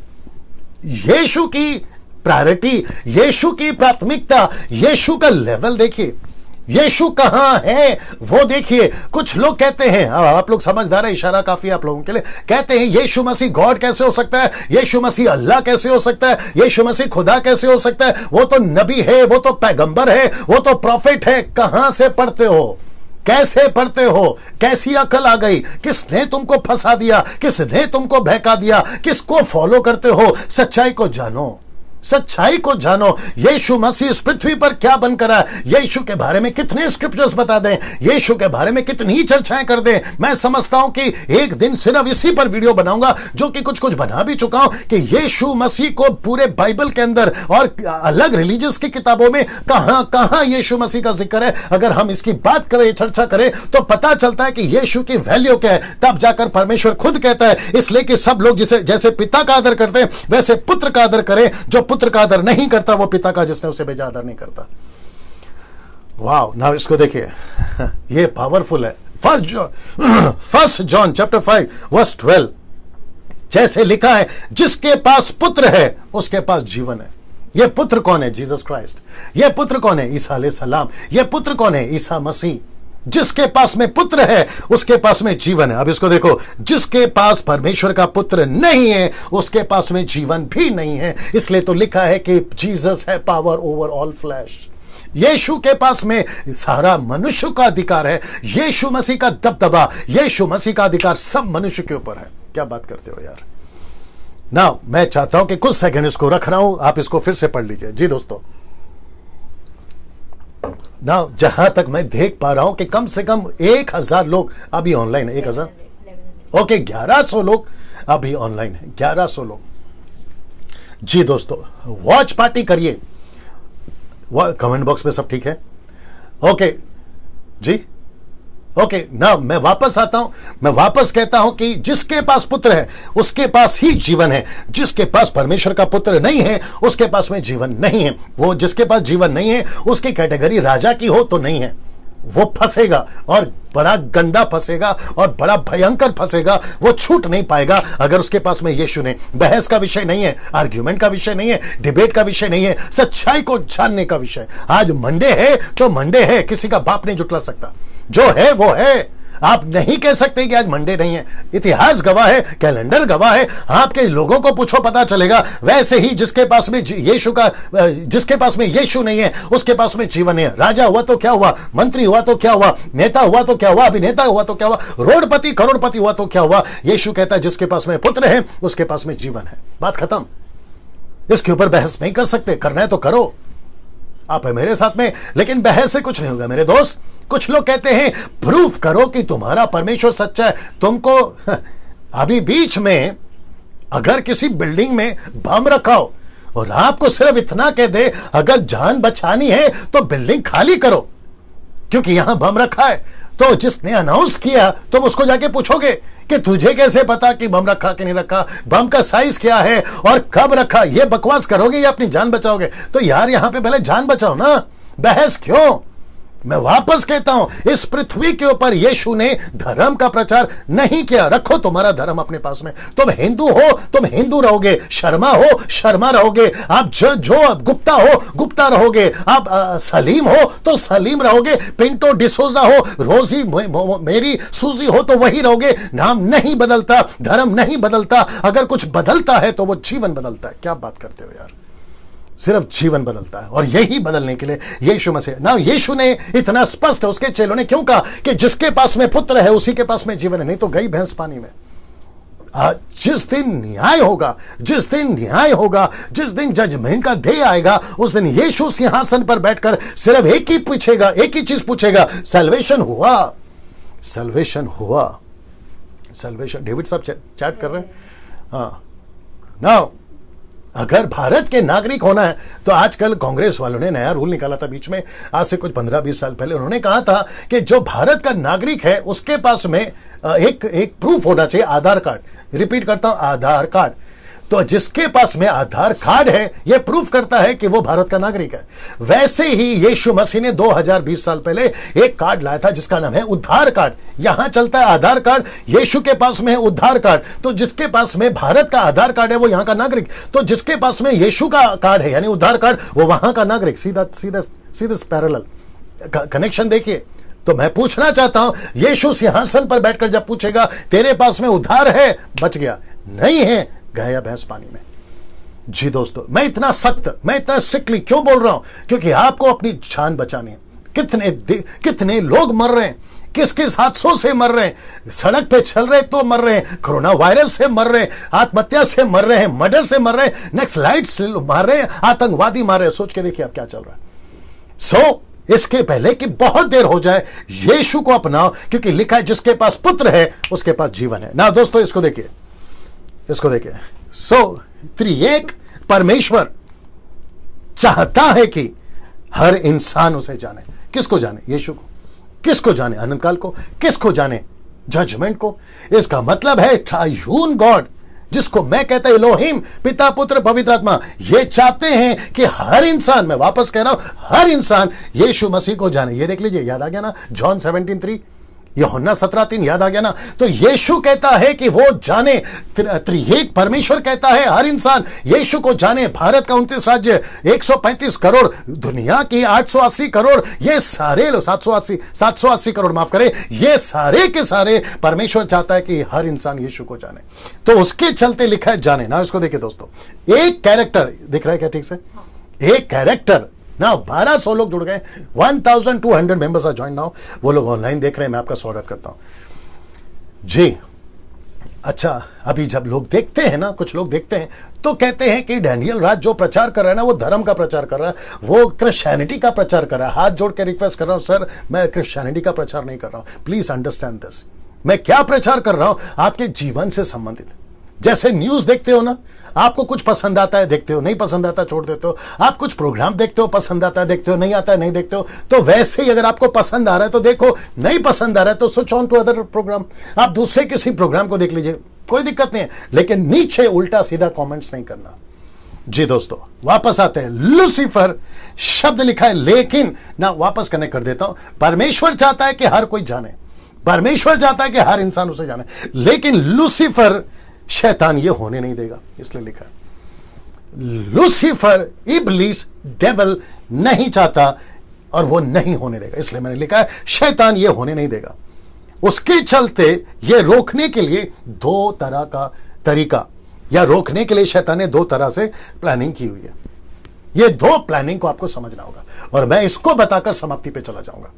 यीशु की प्रायोरिटी, यीशु की प्राथमिकता, यीशु का लेवल देखिए। यीशु कहां है वो देखिए। कुछ लोग कहते हैं, आप लोग समझदार है, इशारा काफी आप लोगों के लिए, कहते हैं यीशु मसीह गॉड कैसे हो सकता है? यीशु मसीह अल्लाह कैसे हो सकता है? यीशु मसीह खुदा कैसे हो सकता है? वो तो नबी है, वो तो पैगंबर है, वो तो प्रॉफिट है। कहां से पढ़ते हो? कैसे पढ़ते हो? कैसी अकल आ गई? किसने तुमको फंसा दिया? किसने तुमको बहका दिया? किसको फॉलो करते हो? सच्चाई को जानो, सच्चाई को जानो। यीशु मसीह इस पृथ्वी पर क्या बनकर आया? यीशु के बारे में कितने स्क्रिप्चर्स बता दें, यीशु के बारे में कितनी चर्चाएं कर दें। मैं समझता हूं कि एक दिन सिर्फ इसी पर वीडियो बनाऊंगा, जो कि कुछ बना भी चुका हूं, कि यीशु मसीह को पूरे बाइबल के अंदर और अलग रिलीजियस की किताबों में कहां कहां यीशु मसीह का जिक्र है। अगर हम इसकी बात करें, चर्चा करें, तो पता चलता है कि यीशु की वैल्यू क्या है। तब जाकर परमेश्वर खुद कहता है, इसलिए कि सब लोग जिसे जैसे पिता का आदर करते हैं वैसे पुत्र का आदर करें। जो पुत्र का आदर नहीं करता वो पिता का जिसने उसे भेजा आदर नहीं करता। वाओ, नाउ इसको देखिए, ये पावरफुल है। फर्स्ट जॉन चैप्टर 5 वर्स 12 जैसे लिखा है, जिसके पास पुत्र है उसके पास जीवन है। ये पुत्र कौन है? Jesus Christ. ये पुत्र कौन है? ईसा अलैहिस्सलाम। ये पुत्र कौन है? ईसा मसीह। जिसके पास में पुत्र है उसके पास में जीवन है। अब इसको देखो, जिसके पास परमेश्वर का पुत्र नहीं है उसके पास में जीवन भी नहीं है। इसलिए तो लिखा है कि जीसस है पावर ओवर ऑल फ्लैश। यीशु के पास में सारा मनुष्य का अधिकार है। यीशु मसीह का दबदबा, यीशु मसीह का अधिकार सब मनुष्य के ऊपर है। क्या बात करते हो यार। ना मैं चाहता हूं कि कुछ सेकंड इसको रख रहा हूं, आप इसको फिर से पढ़ लीजिए। जी दोस्तों, ना जहां तक मैं देख पा रहा हूं कि कम से कम 1000 लोग अभी ऑनलाइन है। 1000, ओके, 1100 लोग अभी ऑनलाइन है। 1100 लोग। जी दोस्तों, वॉच पार्टी करिए। कमेंट बॉक्स में सब ठीक है? ओके जी, ओके। ना मैं वापस आता हूं, मैं वापस कहता हूं कि जिसके पास पुत्र है उसके पास ही जीवन है। जिसके पास परमेश्वर का पुत्र नहीं है उसके पास में जीवन नहीं है। वो जिसके पास जीवन नहीं है उसकी कैटेगरी राजा की हो तो नहीं है, वो फंसेगा और बड़ा गंदा फंसेगा और बड़ा भयंकर फंसेगा। वो छूट नहीं पाएगा अगर उसके पास में यीशु ने। बहस का विषय नहीं है, आर्ग्यूमेंट का विषय नहीं है, डिबेट का विषय नहीं है, सच्चाई को जानने का विषय। आज मंडे है तो मंडे है, किसी का बाप नहीं जुटला सकता। जो है वो है। आप नहीं कह सकते कि आज मंडे नहीं है। इतिहास गवाह है, कैलेंडर गवाह है। आपके लोगों को पूछो, पता चलेगा। वैसे ही जिसके पास में जिसके पास में यीशु नहीं है उसके पास में जीवन है। राजा हुआ तो क्या हुआ, मंत्री हुआ तो क्या हुआ, नेता हुआ तो क्या हुआ, अभिनेता हुआ तो क्या हुआ, रोडपति करोड़पति हुआ तो क्या हुआ। यीशु कहता है जिसके पास में पुत्र है उसके पास में जीवन है। बात खत्म। इसके ऊपर बहस नहीं कर सकते। करना है तो करो, आप है मेरे साथ में, लेकिन बहस से कुछ नहीं होगा मेरे दोस्त। कुछ लोग कहते हैं प्रूफ करो कि तुम्हारा परमेश्वर सच्चा है। तुमको अभी बीच में अगर किसी बिल्डिंग में बम रखा हो और आपको सिर्फ इतना कह दे अगर जान बचानी है तो बिल्डिंग खाली करो, क्योंकि यहां बम रखा है। तो जिसने अनाउंस किया तुम उसको जाके पूछोगे कि तुझे कैसे पता कि बम रखा कि नहीं रखा, बम का साइज क्या है और कब रखा। ये बकवास करोगे या अपनी जान बचाओगे? तो यार यहां पे पहले जान बचाओ ना, बहस क्यों? मैं वापस कहता हूं, इस पृथ्वी के ऊपर यीशु ने धर्म का प्रचार नहीं किया। रखो तुम्हारा धर्म अपने पास में। तुम हिंदू हो, तुम हिंदू रहोगे। शर्मा हो, शर्मा रहोगे। आप जो गुप्ता हो, गुप्ता रहोगे। आप सलीम हो तो सलीम रहोगे। पिंटो डिसोजा हो, रोजी मेरी सूजी हो तो वही रहोगे। नाम नहीं बदलता, धर्म नहीं बदलता। अगर कुछ बदलता है तो वो जीवन बदलता है। क्या बात करते हो यार? सिर्फ जीवन बदलता है, और यही बदलने के लिए यीशु मसीह ना, यीशु ने इतना स्पष्ट, उसके चेलों ने क्यों कहा कि जिसके पास में पुत्र है उसी के पास में जीवन है, नहीं तो गई भैंस पानी में। जिस दिन न्याय होगा, जिस दिन न्याय होगा, जिस दिन जजमेंट का डे आएगा, उस दिन यीशु सिंहासन पर बैठकर सिर्फ एक ही पूछेगा, एक ही चीज पूछेगा, सैल्वेशन हुआ, सैल्वेशन हुआ, सैल्वेशन। डेविड साहब चैट कर रहे हैं। हाँ नाउ, अगर भारत के नागरिक होना है तो आजकल कांग्रेस वालों ने नया रूल निकाला था बीच में, आज से कुछ 15-20 साल पहले। उन्होंने कहा था कि जो भारत का नागरिक है उसके पास में एक प्रूफ होना चाहिए, आधार कार्ड। रिपीट करता हूं, आधार कार्ड। तो जिसके पास में आधार कार्ड है यह प्रूफ करता है कि वो भारत का नागरिक है। वैसे ही यीशु मसीह ने 2020 साल पहले एक कार्ड लाया था जिसका नाम है उद्धार कार्ड। यहां चलता है आधार कार्ड, यीशु के पास में है उद्धार कार्ड। तो जिसके पास में भारत का आधार कार्ड है वो यहां का नागरिक, तो जिसके पास में यीशु का कार्ड है यानी उद्धार कार्ड, वो वहां का नागरिक। सीधा सीधा सीधा पैरेलल कनेक्शन देखिए। तो मैं पूछना चाहता हूं, यीशु सिंहासन पर बैठकर जब पूछेगा तेरे पास में उद्धार है, बच गया, नहीं है, गया भैंस पानी में। जी दोस्तों, मैं इतना सख्त, मैं इतना स्ट्रिक्टली क्यों बोल रहा हूं? क्योंकि आपको अपनी जान बचानी है। कितने लोग मर रहे हैं, किस किस हादसों से मर रहे हैं, सड़क पे चल रहे तो मर रहे हैं, कोरोना वायरस से मर रहे हैं, आत्महत्या से मर रहे हैं, मर्डर से मर रहे हैं, नेक्स्ट लाइट से मार रहे हैं, आतंकवादी मार रहे हैं। सोच के देखिए अब क्या चल रहा है। इसके पहले कि बहुत देर हो जाए, यीशु को अपनाओ, क्योंकि लिखा है जिसके पास पुत्र है उसके पास जीवन है ना। दोस्तों इसको देखिए, इसको देखिए। त्रिएक परमेश्वर चाहता है कि हर इंसान उसे जाने। किसको जाने? यीशु को। किसको जाने? अनंत काल को। किसको जाने? जजमेंट को। इसका मतलब है ट्रायून गॉड, जिसको मैं कहता हूं इलोहिम, पिता पुत्र पवित्र आत्मा, ये चाहते हैं कि हर इंसान, मैं वापस कह रहा हूं, हर इंसान यीशु मसीह को जाने। ये देख लीजिए, याद आ गया ना जॉन 17:3, यूहन्ना 17:3, याद आ गया ना। तो यीशु कहता है कि वो जाने, त्रिएक परमेश्वर कहता है हर इंसान यीशु को जाने। भारत का 29 राज्य, 135 करोड़, दुनिया की 880 करोड़, ये सारे 780 करोड़, माफ करें, ये सारे के सारे परमेश्वर चाहता है कि हर इंसान यीशु को जाने। तो उसके चलते लिखा है जाने ना। इसको देखिए दोस्तों, एक कैरेक्टर दिख रहा है क्या ठीक से? एक कैरेक्टर ना, 1200 लोग जुड़ गए, 1200 मेंबर्स आर ज्वाइन नाउ। वो लोग ऑनलाइन देख रहे हैं, मैं आपका स्वागत करता हूं जी। अच्छा, अभी जब लोग देखते हैं ना, कुछ लोग देखते हैं तो कहते हैं कि डैनियल राज जो प्रचार कर रहा है ना, वो धर्म का प्रचार कर रहा है, वो क्रिश्चियनिटी का प्रचार कर रहा है। हाथ जोड़ के रिक्वेस्ट कर रहा हूं, सर मैं क्रिश्चियनिटी का प्रचार नहीं कर रहा हूं, प्लीज अंडरस्टैंड दिस। मैं क्या प्रचार कर रहा हूं? आपके जीवन से संबंधित। जैसे न्यूज देखते हो ना, आपको कुछ पसंद आता है देखते हो, नहीं पसंद आता छोड़ देते हो। आप कुछ प्रोग्राम देखते हो, पसंद आता है देखते हो, नहीं आता है नहीं देखते हो। तो वैसे ही अगर आपको पसंद आ रहा है तो देखो, नहीं पसंद आ रहा है तो switch on to other program. आप दूसरे किसी प्रोग्राम को देख लीजिए, कोई दिक्कत नहीं है, लेकिन नीचे उल्टा सीधा कमेंट्स नहीं करना। जी दोस्तों, वापस आते हैं। लूसीफर शब्द लिखा है लेकिन ना, वापस कनेक्ट कर देता हूं। परमेश्वर चाहता है कि हर कोई जाने, परमेश्वर चाहता है कि हर इंसान उसे जाने, लेकिन लूसीफर शैतान ये होने नहीं देगा। इसलिए लिखा है लूसीफर, इब्लीस, डेविल नहीं चाहता और वो नहीं होने देगा। इसलिए मैंने लिखा है शैतान ये होने नहीं देगा। उसके चलते ये रोकने के लिए दो तरह का तरीका, या रोकने के लिए शैतान ने दो तरह से प्लानिंग की हुई है। ये दो प्लानिंग को आपको समझना होगा और मैं इसको बताकर समाप्ति पे चला जाऊंगा।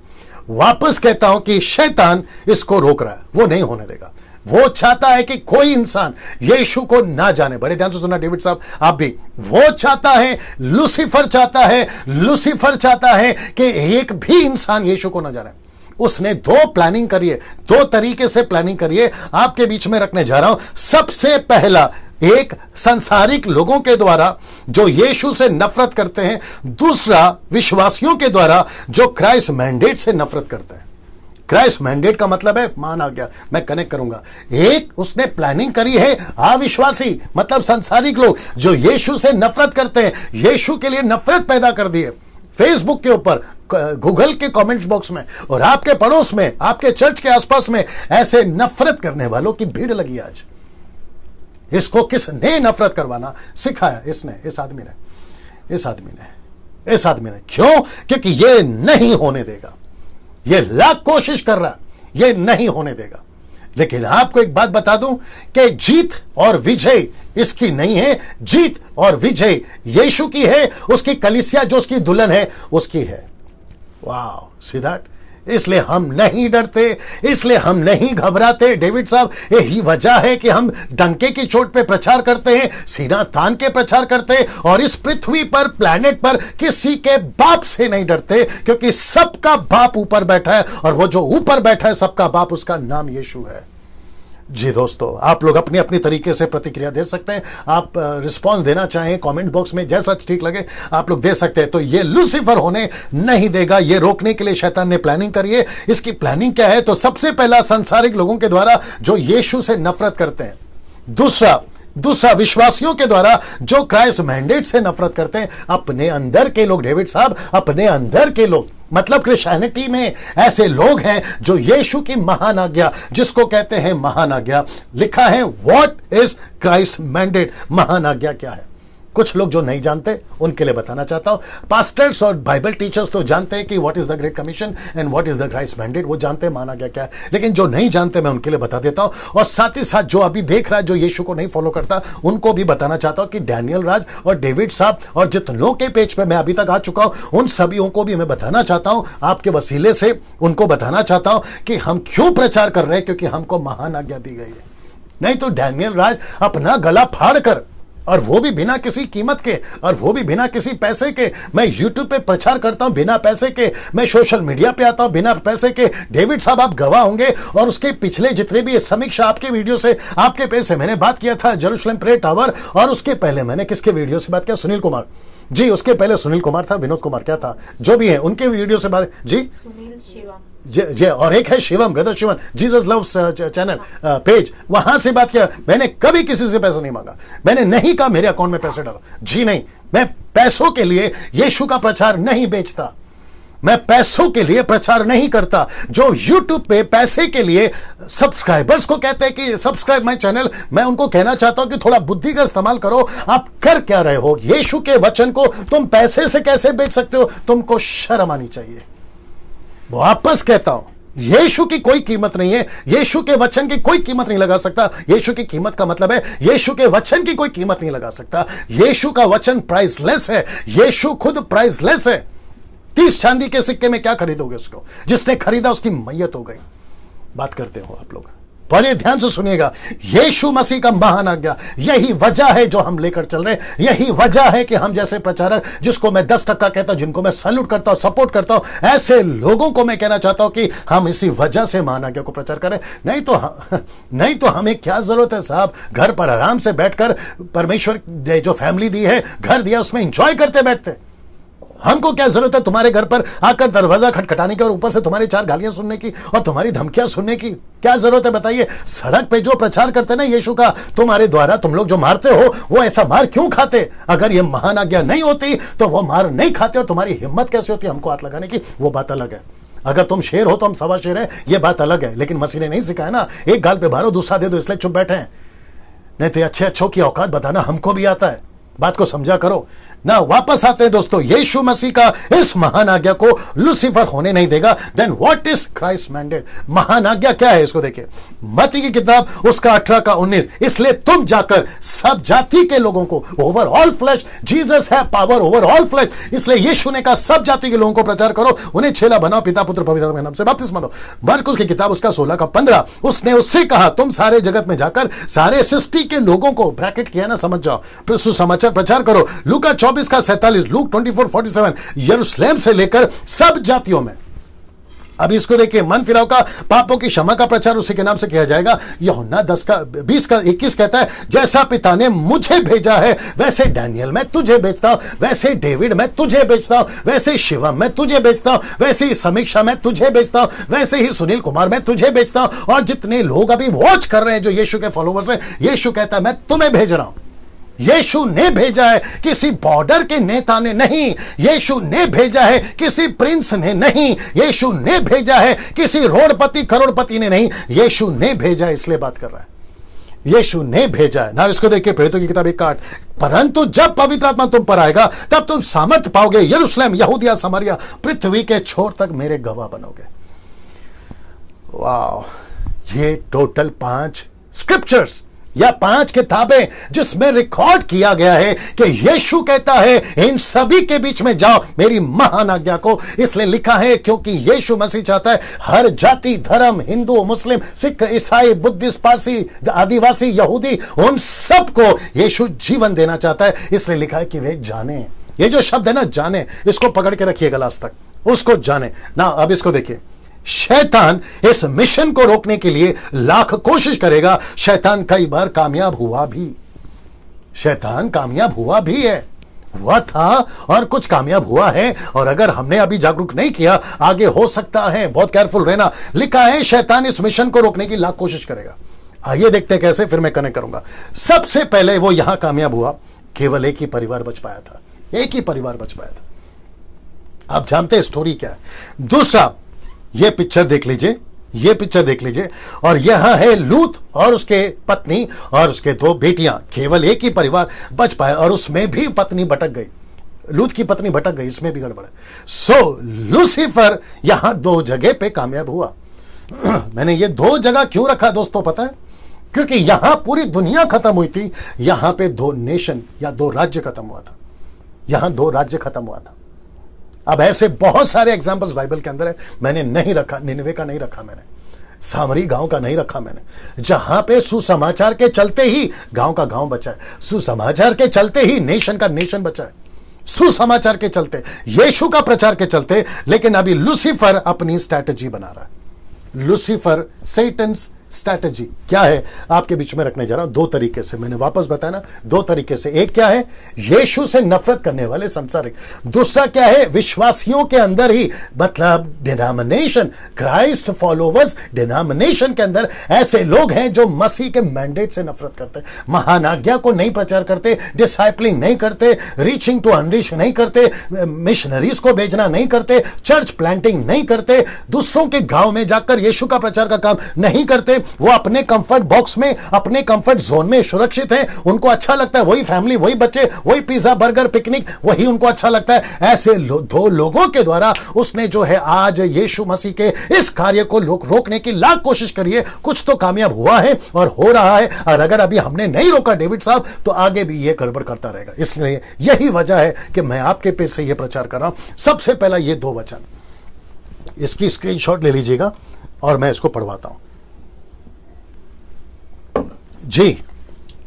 वापस कहता हूं कि शैतान इसको रोक रहा है, वो नहीं होने देगा। वो चाहता है कि कोई इंसान यीशु को ना जाने। बड़े ध्यान से सुनना डेविड साहब, आप भी। वो चाहता है, लूसीफर चाहता है, लूसीफर चाहता है कि एक भी इंसान यीशु को ना जाने। उसने दो प्लानिंग करी है, दो तरीके से प्लानिंग करी है, आपके बीच में रखने जा रहा हूं। सबसे पहला एक संसारिक लोगों के द्वारा जो यीशु से नफरत करते हैं, दूसरा विश्वासियों के द्वारा जो क्राइस्ट मैंडेट से नफरत करते हैं। क्राइस्ट मैंडेट का मतलब है महान आज्ञा, मैं कनेक्ट करूंगा। एक उसने प्लानिंग करी है अविश्वासी मतलब संसारिक लोग जो यीशु से नफरत करते हैं, यीशु के लिए नफरत पैदा कर दी है फेसबुक के ऊपर, गूगल के कमेंट्स बॉक्स में और आपके पड़ोस में, आपके चर्च के आसपास में ऐसे नफरत करने वालों की भीड़ लगी आज। इसको किसने नफरत करवाना सिखाया? इसने, इस आदमी ने। क्यों? क्योंकि ये नहीं होने देगा। ये लाख कोशिश कर रहा, ये नहीं होने देगा। लेकिन आपको एक बात बता दूं कि जीत और विजय इसकी नहीं है, जीत और विजय यीशु की है, उसकी कलीसिया जो उसकी दुल्हन है उसकी है। वाह, सी दैट। इसलिए हम नहीं डरते, इसलिए हम नहीं घबराते। डेविड साहब, यही वजह है कि हम डंके की चोट पे प्रचार करते हैं, सीना तान के प्रचार करते हैं और इस पृथ्वी पर, प्लैनेट पर किसी के बाप से नहीं डरते, क्योंकि सबका बाप ऊपर बैठा है और वो जो ऊपर बैठा है सबका बाप, उसका नाम यीशु है। जी दोस्तों, आप लोग अपनी अपनी तरीके से प्रतिक्रिया दे सकते हैं। आप रिस्पॉन्स देना चाहें कमेंट बॉक्स में, जैसा ठीक लगे आप लोग दे सकते हैं। तो ये लूसीफर होने नहीं देगा। ये रोकने के लिए शैतान ने प्लानिंग करी है। इसकी प्लानिंग क्या है? तो सबसे पहला संसारिक लोगों के द्वारा जो यीशु से नफरत करते हैं, दूसरा विश्वासियों के द्वारा जो क्राइस्ट मैंडेट से नफरत करते हैं। अपने अंदर के लोग, डेविड साहब, अपने अंदर के लोग, मतलब क्रिश्चियनिटी में ऐसे लोग हैं जो यीशु की महान आज्ञा, जिसको कहते हैं महान आज्ञा, लिखा है व्हाट इज क्राइस्ट मैंडेट, महान आज्ञा क्या है। कुछ लोग जो नहीं जानते उनके लिए बताना चाहता हूं। पास्टर्स और बाइबल टीचर्स तो जानते हैं कि what is the great commission and what is the Christ mandate, वो जानते हैं महान आज्ञा क्या है। लेकिन जो नहीं जानते मैं उनके लिए बता देता हूं, और साथ ही साथ जो अभी देख रहा है जो यीशु को नहीं फॉलो करता, उनको भी बताना चाहता हूं कि डैनियल राज और डेविड साहब और जितनों के पेज पे मैं अभी तक आ चुका हूं, उन सभी को भी मैं बताना चाहता हूं, आपके वसीले से उनको बताना चाहता हूं कि हम क्यों प्रचार कर रहे हैं, क्योंकि हमको महान आज्ञा दी गई है। नहीं तो डैनियल राज अपना गला फाड़ कर, और वो भी बिना किसी कीमत के, और वो भी बिना किसी पैसे के, मैं यूट्यूब पे प्रचार करता हूं बिना पैसे के, मैं सोशल मीडिया पे आता हूं बिना पैसे के। डेविड साहब आप गवाह होंगे, और उसके पिछले जितने भी समीक्षा आपके वीडियो से, आपके पेज से मैंने बात किया था जेरूशलेम प्रेयर टावर, और उसके पहले मैंने किसके वीडियो से बात किया? सुनील कुमार जी, उसके पहले सुनील कुमार था, विनोद कुमार क्या था, जो भी है उनके वीडियो से बात जी, सुनील शिवम जे और एक है Shivam, brother Shivam, Jesus loves channel page, वहां से बात किया। मैंने कभी किसी से पैसा नहीं मांगा, मैंने नहीं कहा मेरे अकाउंट में पैसे डालो, जी नहीं। मैं पैसों के लिए यीशु का प्रचार नहीं बेचता, मैं पैसों के लिए प्रचार नहीं करता। जो YouTube पे पैसे के लिए सब्सक्राइबर्स को कहते हैं कि सब्सक्राइब माय चैनल, मैं उनको कहना चाहता हूं कि थोड़ा बुद्धि का इस्तेमाल करो। आप कर क्या रहे हो? यीशु के वचन को तुम पैसे से कैसे बेच सकते हो? तुमको शर्म आनी चाहिए। वापस कहता हूं, यीशु की कोई कीमत नहीं है, यीशु के वचन की कोई कीमत नहीं लगा सकता। यीशु की कीमत का मतलब है यीशु के वचन की कोई कीमत नहीं लगा सकता। यीशु का वचन प्राइसलेस है, यीशु खुद प्राइसलेस है। 30 चांदी के सिक्के में क्या खरीदोगे उसको? जिसने खरीदा उसकी मैयत हो गई। बात करते हो आप लोग, बड़े ध्यान से सुनिएगा। यीशु मसीह का महान आज्ञा, यही वजह है जो हम लेकर चल रहे हैं। यही वजह है कि हम जैसे प्रचारक, जिसको मैं 10% कहता हूं, जिनको मैं सैल्यूट करता हूं, सपोर्ट करता हूं, ऐसे लोगों को मैं कहना चाहता हूं कि हम इसी वजह से महान आज्ञा को प्रचार करें। नहीं तो हमें क्या जरूरत है साहब? घर पर आराम से बैठकर परमेश्वर जो फैमिली दी है, घर दिया, उसमें इंजॉय करते बैठते। हमको क्या जरूरत है तुम्हारे घर पर आकर दरवाजा खटखटाने की और ऊपर से तुम्हारी 4 गालियां सुनने की और तुम्हारी धमकियां सुनने की? क्या जरूरत है बताइए? सड़क पे जो प्रचार करते ना यीशु का, तुम्हारे द्वारा तुम लोग जो मारते हो, वो ऐसा मार क्यों खाते? अगर ये महान आज्ञा नहीं होती तो वो मार नहीं खाते, और तुम्हारी हिम्मत कैसे होती हमको हाथ लगाने की? वो बात अलग है। अगर तुम शेर हो तो हम सवा शेर हैं, ये बात अलग है। लेकिन मसीह ने नहीं सिखाया ना, एक गाल पे मारो दूसरा दे दो, इसलिए चुप बैठे हैं। नहीं तो अच्छे अच्छों की औकात बताना हमको भी आता है। बात को समझा करो ना। वापस आते हैं दोस्तों, यीशु मसीह का इस महान आज्ञा को लूसीफर होने नहीं देगा। Then what is Christ mandate? महान आज्ञा क्या है इसको देखिए, मत्ती की किताब उसका 18 का 19, इसलिए तुम जाकर सब जाति के लोगों को, ओवर ऑल फ्लैश, जीसस है पावर ओवर ऑल फ्लैश, इसलिए यीशु ने कहा सब जाति के लोगों को प्रचार करो, उन्हें चेला बनाओ, पिता पुत्र पवित्र आत्मा के नाम से बपतिस्मा दो। मरकुस की किताब उसका 16 का 15, उसने उससे कहा तुम सारे जगत में जाकर सारे सृष्टि के लोगों को, ब्रैकेट किया ना, समझ जाओ, सुसमाचार प्रचार करो। लूका 24 का 47, लूक 24:47, यरूशलेम से लेकर सब जातियों में, अब इसको देखिए, मन फिराव का पापों की क्षमा का प्रचार उसी के नाम से किया जाएगा। यूहन्ना 10:20-21 कहता है, जैसा पिता ने मुझे भेजा है वैसे डैनियल मैं तुझे भेजता हूं, वैसे डेविड मैं तुझे भेजता हूं, वैसे शिवम मैं तुझे भेजता हूं, वैसे ही समीक्षा मैं तुझे भेजता हूं, वैसे ही सुनील कुमार मैं तुझे भेजता हूं। और जितने लोग अभी वॉच कर रहे हैं जो यीशु के फॉलोवर्स हैं, यीशु कहता है मैं तुम्हें भेज रहा हूं। यीशु ने भेजा है, किसी बॉर्डर के नेता ने नहीं। यीशु ने भेजा है, किसी प्रिंस ने नहीं। यीशु ने भेजा है, किसी रोडपति करोड़पति ने नहीं। यीशु ने भेजा है, इसलिए बात कर रहा है। यीशु ने भेजा है ना। इसको देखिए, प्रेरितों की किताब 1:8, परंतु जब पवित्र आत्मा तुम पर आएगा तब तुम सामर्थ्य पाओगे, यरूशलेम, यहूदिया, समारिया, पृथ्वी के छोर तक मेरे गवाह बनोगे। वाह, ये टोटल 5 स्क्रिप्चर्स या 5 किताबें जिसमें रिकॉर्ड किया गया है कि यीशु कहता है इन सभी के बीच में जाओ मेरी महान आज्ञा को। इसलिए लिखा है क्योंकि यीशु मसीह चाहता है हर जाति, धर्म, हिंदू, मुस्लिम, सिख, ईसाई, बुद्धिस्ट, पारसी, आदिवासी, यहूदी, उन सबको यीशु जीवन देना चाहता है। इसलिए लिखा है कि वे जाने। ये जो शब्द है ना, जाने, इसको पकड़ के रखिएगा लास्ट तक, उसको जाने ना। अब इसको देखिए, शैतान इस मिशन को रोकने के लिए लाख कोशिश करेगा। शैतान कई बार कामयाब हुआ भी। शैतान कामयाब हुआ भी है, हुआ था और कुछ कामयाब हुआ है। और अगर हमने अभी जागरूक नहीं किया, आगे हो सकता है। बहुत केयरफुल रहना। लिखा है शैतान इस मिशन को रोकने की लाख कोशिश करेगा। आइए देखते हैं कैसे, फिर मैं कनेक्ट करूंगा। सबसे पहले वो यहां कामयाब हुआ, केवल एक ही परिवार बच पाया था। एक ही परिवार बच पाया था। आप जानते हैं स्टोरी क्या है। दूसरा, ये पिक्चर देख लीजिए, ये पिक्चर देख लीजिए। और यहां है लूत और उसके पत्नी और उसके 2 बेटियां। केवल एक ही परिवार बच पाया और उसमें भी पत्नी भटक गई। लूत की पत्नी भटक गई, इसमें भी गड़बड़ है। सो लूसीफर यहां 2 जगह पे कामयाब हुआ। मैंने ये 2 जगह क्यों रखा दोस्तों, पता है? क्योंकि यहां पूरी दुनिया खत्म हुई थी, यहां पे 2 नेशन या 2 राज्य खत्म हुआ था। यहां 2 राज्य खत्म हुआ था। अब ऐसे बहुत सारे एग्जाम्पल्स बाइबल के अंदर है। मैंने नहीं रखा, निनवे का नहीं रखा मैंने, सामरी गांव का नहीं रखा मैंने, जहां पे सुसमाचार के चलते ही गांव का गांव बचा है, सुसमाचार के चलते ही नेशन का नेशन बचा है, सुसमाचार के चलते, यीशु का प्रचार के चलते। लेकिन अभी लूसीफर अपनी स्ट्रैटेजी बना रहा है। लूसीफर, सैटन्स स्ट्रैटेजी क्या है, आपके बीच में रखने जा रहा हूं 2 तरीके से। मैंने वापस बताया ना, 2 तरीके से। एक क्या है, यीशु से नफरत करने वाले संसारिक। दूसरा क्या है, विश्वासियों के अंदर ही, मतलब डिनोमिनेशन, क्राइस्ट फॉलोवर्स डिनोमिनेशन के अंदर ऐसे लोग हैं जो मसीह के मैंडेट से नफरत करते, महान आज्ञा को नहीं प्रचार करते, डिसाइपलिंग नहीं करते, रीचिंग टू अनरीच नहीं करते, मिशनरीज को भेजना नहीं करते, चर्च प्लांटिंग नहीं करते, दूसरों के गांव में जाकर यीशु का प्रचार का काम नहीं करते। वो अपने कंफर्ट बॉक्स में, अपने कंफर्ट जोन में सुरक्षित हैं। उनको अच्छा लगता है, वही फैमिली, वही बच्चे, वही पिज्जा, बर्गर, पिकनिक, वही उनको अच्छा लगता है। ऐसे 2 लोगों के द्वारा उसने जो है आज यीशु मसीह के इस कार्य को रोकने की लाख कोशिश करी है। कुछ तो कामयाब हुआ है और हो रहा है। और अगर अभी हमने नहीं रोका डेविड साहब, तो आगे भी ये गड़बड़ करता रहेगा। इसलिए यही वजह है कि मैं आपके पे से ये प्रचार कर रहा हूं। सबसे पहला ये 2 वचन, इसकी स्क्रीनशॉट ले लीजिएगा और मैं इसको पढ़वाता हूं। जी,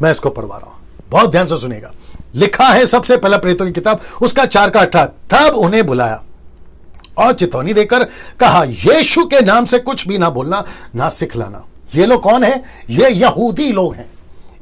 मैं इसको पढ़वा रहा हूं, बहुत ध्यान से सुनिएगा। लिखा है सबसे पहला प्रेरितों की किताब उसका 4:18, तब उन्हें बुलाया और चेतावनी देकर कहा, यीशु के नाम से कुछ भी ना बोलना, ना सिखलाना। ये लोग कौन है? ये यहूदी लोग हैं।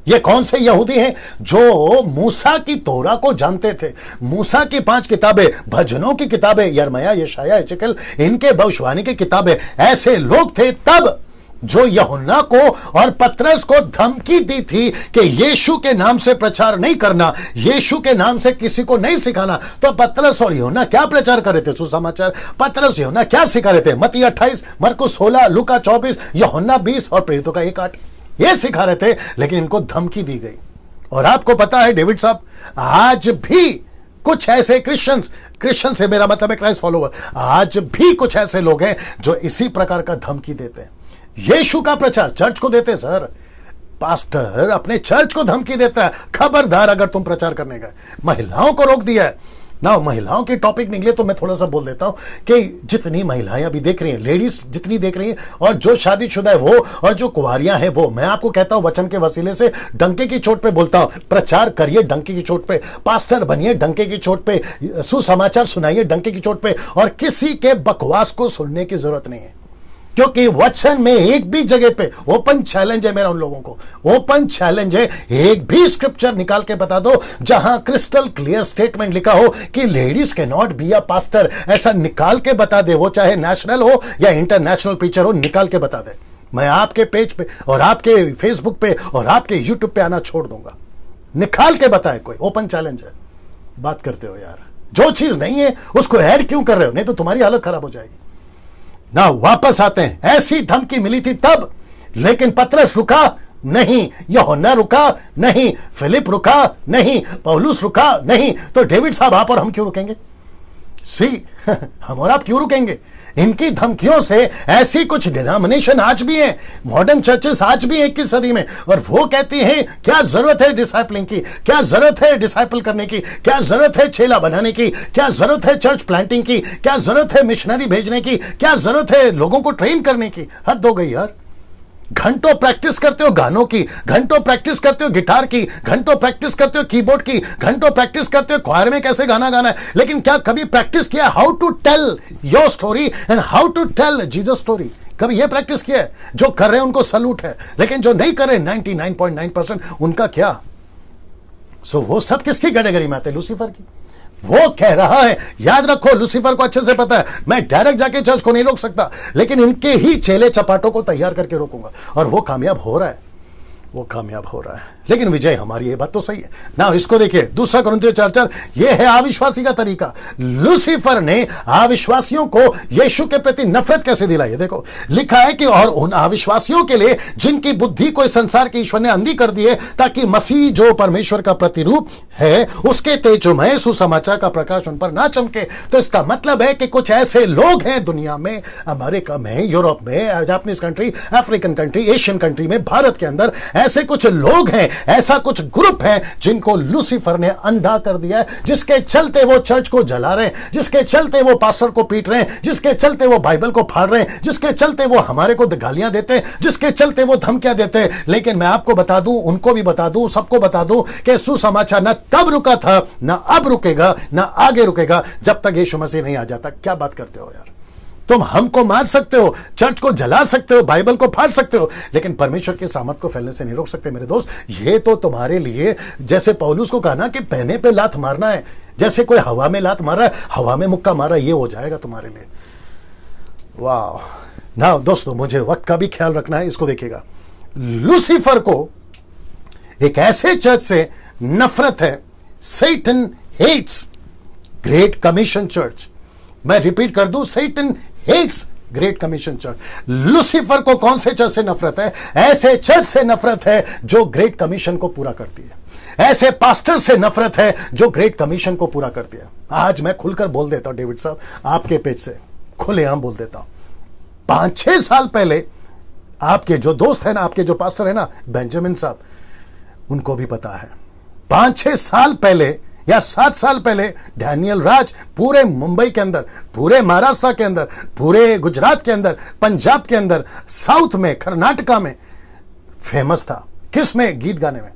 ये कौन से यहूदी हैं? जो मूसा की तोरा को जानते थे, मूसा की 5 किताबें, भजनों की किताबें, यिर्मयाह, यशायाह, एजेकियल, इनके भविष्यवाणी की किताबें। ऐसे लोग थे तब जो यूहन्ना को और पतरस को धमकी दी थी कि यीशु के नाम से प्रचार नहीं करना, यीशु के नाम से किसी को नहीं सिखाना। तो पतरस और यूहन्ना क्या प्रचार कर रहे थे? सुसमाचार। पतरस यूहन्ना क्या सिखा रहे थे? मत्ती 28, मरकुस 16, लूका 24, यूहन्ना 20 और प्रेरितों का 1:8 ये सिखा रहे थे। लेकिन इनको धमकी दी गई। और आपको पता है डेविड साहब, आज भी कुछ ऐसे क्रिश्चियन से मेरा मतलब है क्राइस्ट फॉलोवर, आज भी कुछ ऐसे लोग हैं जो इसी प्रकार का धमकी देते हैं। यीशु का प्रचार चर्च को देते। सर, पास्टर अपने चर्च को धमकी देता है, खबरदार अगर तुम प्रचार करने गए। महिलाओं को रोक दिया है, ना महिलाओं के टॉपिक निकले तो मैं थोड़ा सा बोल देता हूं कि जितनी महिलाएं अभी देख रही हैं, लेडीज जितनी देख रही हैं, और जो शादीशुदा है वो, और जो कुंवारियां हैं वो, मैं आपको कहता हूं वचन के वसीले से डंके की चोट पे बोलता हूं, प्रचार करिए डंके की चोट पे, पास्टर बनिए डंके की चोट पे, सुसमाचार सुनाइए डंके की चोट पे, और किसी के बकवास को सुनने की जरूरत नहीं है, क्योंकि वचन में एक भी जगह पे ओपन चैलेंज है मेरा उन लोगों को, ओपन चैलेंज है, एक भी स्क्रिप्चर निकाल के बता दो जहां क्रिस्टल क्लियर स्टेटमेंट लिखा हो कि ladies can not be a pastor, ऐसा निकाल के बता दे, वो चाहे नेशनल हो या इंटरनेशनल पिक्चर हो, निकाल के बता दे। मैं आपके पेज पे और आपके फेसबुक पे और आपके यूट्यूब पे आना छोड़ दूंगा, निकाल के बताए कोई, ओपन चैलेंज है। बात करते हो यार, जो चीज नहीं है उसको ऐड क्यों कर रहे हो, नहीं तो तुम्हारी हालत खराब हो जाएगी ना। वापस आते हैं, ऐसी धमकी मिली थी तब, लेकिन पतरस रुका नहीं, यूहन्ना रुका नहीं, फिलिप रुका नहीं, पौलुस रुका नहीं, तो डेविड साहब आप और हम क्यों रुकेंगे? हम और आप क्यों रुकेंगे? इनकी धमकियों से ऐसी कुछ डिनोमिनेशन आज भी हैं, मॉडर्न चर्चेस आज भी हैं 21 सदी में, और वो कहती हैं क्या जरूरत है डिसाइपलिंग की, क्या जरूरत है डिसाइपल करने की, क्या जरूरत है चेला बनाने की, क्या जरूरत है चर्च प्लांटिंग की, क्या जरूरत है मिशनरी भेजने की, क्या जरूरत है लोगों को ट्रेन करने की। हद हो गई यार। घंटों प्रैक्टिस करते हो गानों की, घंटों प्रैक्टिस करते हो गिटार की, घंटों प्रैक्टिस करते हो कीबोर्ड की, घंटों प्रैक्टिस करते हो क्वायर में कैसे गाना गाना है, लेकिन क्या कभी प्रैक्टिस किया how to tell your story and how to tell Jesus story? कभी यह प्रैक्टिस किया है? जो कर रहे हैं उनको सलूट है, लेकिन जो नहीं कर रहे 99.9% उनका क्या? वो सब किसकी कैटेगरी में आते हैं? लूसीफर की। वो कह रहा है, याद रखो लूसीफर को अच्छे से पता है मैं डायरेक्ट जाके चर्च को नहीं रोक सकता, लेकिन इनके ही चेले चपाटों को तैयार करके रोकूंगा, और वो कामयाब हो रहा है, वो कामयाब हो रहा है। लेकिन विजय हमारी, ये बात तो सही है ना। इसको देखिए, दूसरा कुरिन्थियों 4:4, ये है अविश्वासी का तरीका। लूसीफर ने अविश्वासियों को यीशु के प्रति नफरत कैसे दिलाई? देखो लिखा है कि और उन अविश्वासियों के लिए जिनकी बुद्धि को इस संसार के ईश्वर ने अंधी कर दी है, ताकि मसीह जो परमेश्वर का प्रतिरूप है उसके तेजोमय सुसमाचार का प्रकाश उन पर ना चमके। तो इसका मतलब है कि कुछ ऐसे लोग हैं दुनिया में, अमेरिका में, यूरोप में, Japanese country, African country, Asian country में, भारत के अंदर ऐसे कुछ लोग हैं, ऐसा कुछ ग्रुप है जिनको लूसीफर ने अंधा कर दिया है, जिसके चलते वो चर्च को जला रहे हैं, जिसके चलते वो पास्टर को पीट रहे हैं, जिसके चलते वो बाइबल को फाड़ रहे हैं, जिसके चलते वो हमारे को गालियां देते हैं, जिसके चलते वो धमकियां देते हैं। लेकिन मैं आपको बता दूं, उनको भी बता दूं, सबको बता दूं कि सुसमाचार ना तब रुका था, ना अब रुकेगा, ना आगे रुकेगा, जब तक यीशु मसीह नहीं आ जाता। क्या बात करते हो यार? तुम हमको मार सकते हो, चर्च को जला सकते हो, बाइबल को फाड़ सकते हो, लेकिन परमेश्वर के सामर्थ को फैलने से नहीं रोक सकते मेरे दोस्त। ये तो तुम्हारे लिए, जैसे पौलुस को कहा ना कि पहने पे लात मारना है, जैसे कोई हवा में लात मारा है, हवा में मुक्का मारा, ये हो जाएगा तुम्हारे लिए। वाह ना दोस्तों, मुझे वक्त का भी ख्याल रखना है। इसको देखिएगा, लूसीफर को एक ऐसे चर्च से नफरत है, Satan hates great commission church. मैं रिपीट कर दूं, Satan hates great commission church. Lucifer को कौन से चर्च से नफरत है? ऐसे चर्च से नफरत है जो ग्रेट कमीशन को पूरा करती है। ऐसे पास्टर से नफरत है जो ग्रेट कमीशन को पूरा करती है। आज मैं खुलकर बोल देता हूं डेविड साहब, आपके पेज से खुलेआम बोल देता हूं, 5-6 साल पहले आपके जो दोस्त है ना, आपके जो पास्टर है ना, बेंजामिन साहब, उनको भी पता है 5-6 साल पहले या 7 साल पहले डैनियल राज पूरे मुंबई के अंदर, पूरे महाराष्ट्र के अंदर, पूरे गुजरात के अंदर, पंजाब के अंदर, साउथ में, कर्नाटका में फेमस था। किस में? गीत गाने में।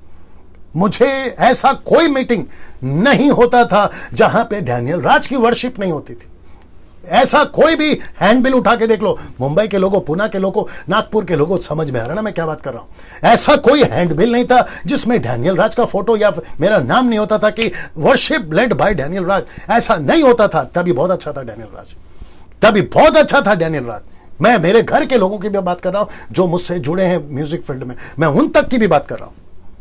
मुझे ऐसा कोई मीटिंग नहीं होता था जहां पे डैनियल राज की वर्शिप नहीं होती थी। ऐसा कोई भी हैंडबिल उठा के देख लो, मुंबई के लोगों, पुणे के लोगों, नागपुर के लोगों, समझ में आ रहा ना मैं क्या बात कर रहा हूं। ऐसा कोई हैंडबिल नहीं था जिसमें डैनियल राज का फोटो या मेरा नाम नहीं होता था कि वर्शिप लेड बाय डैनियल राज। ऐसा नहीं होता था। तभी बहुत अच्छा था डैनियल राज, तभी बहुत अच्छा था डैनियल राज। मैं मेरे घर के लोगों की भी बात कर रहा हूं जो मुझसे जुड़े हैं म्यूजिक फील्ड में, मैं उन तक की भी बात कर रहा हूं।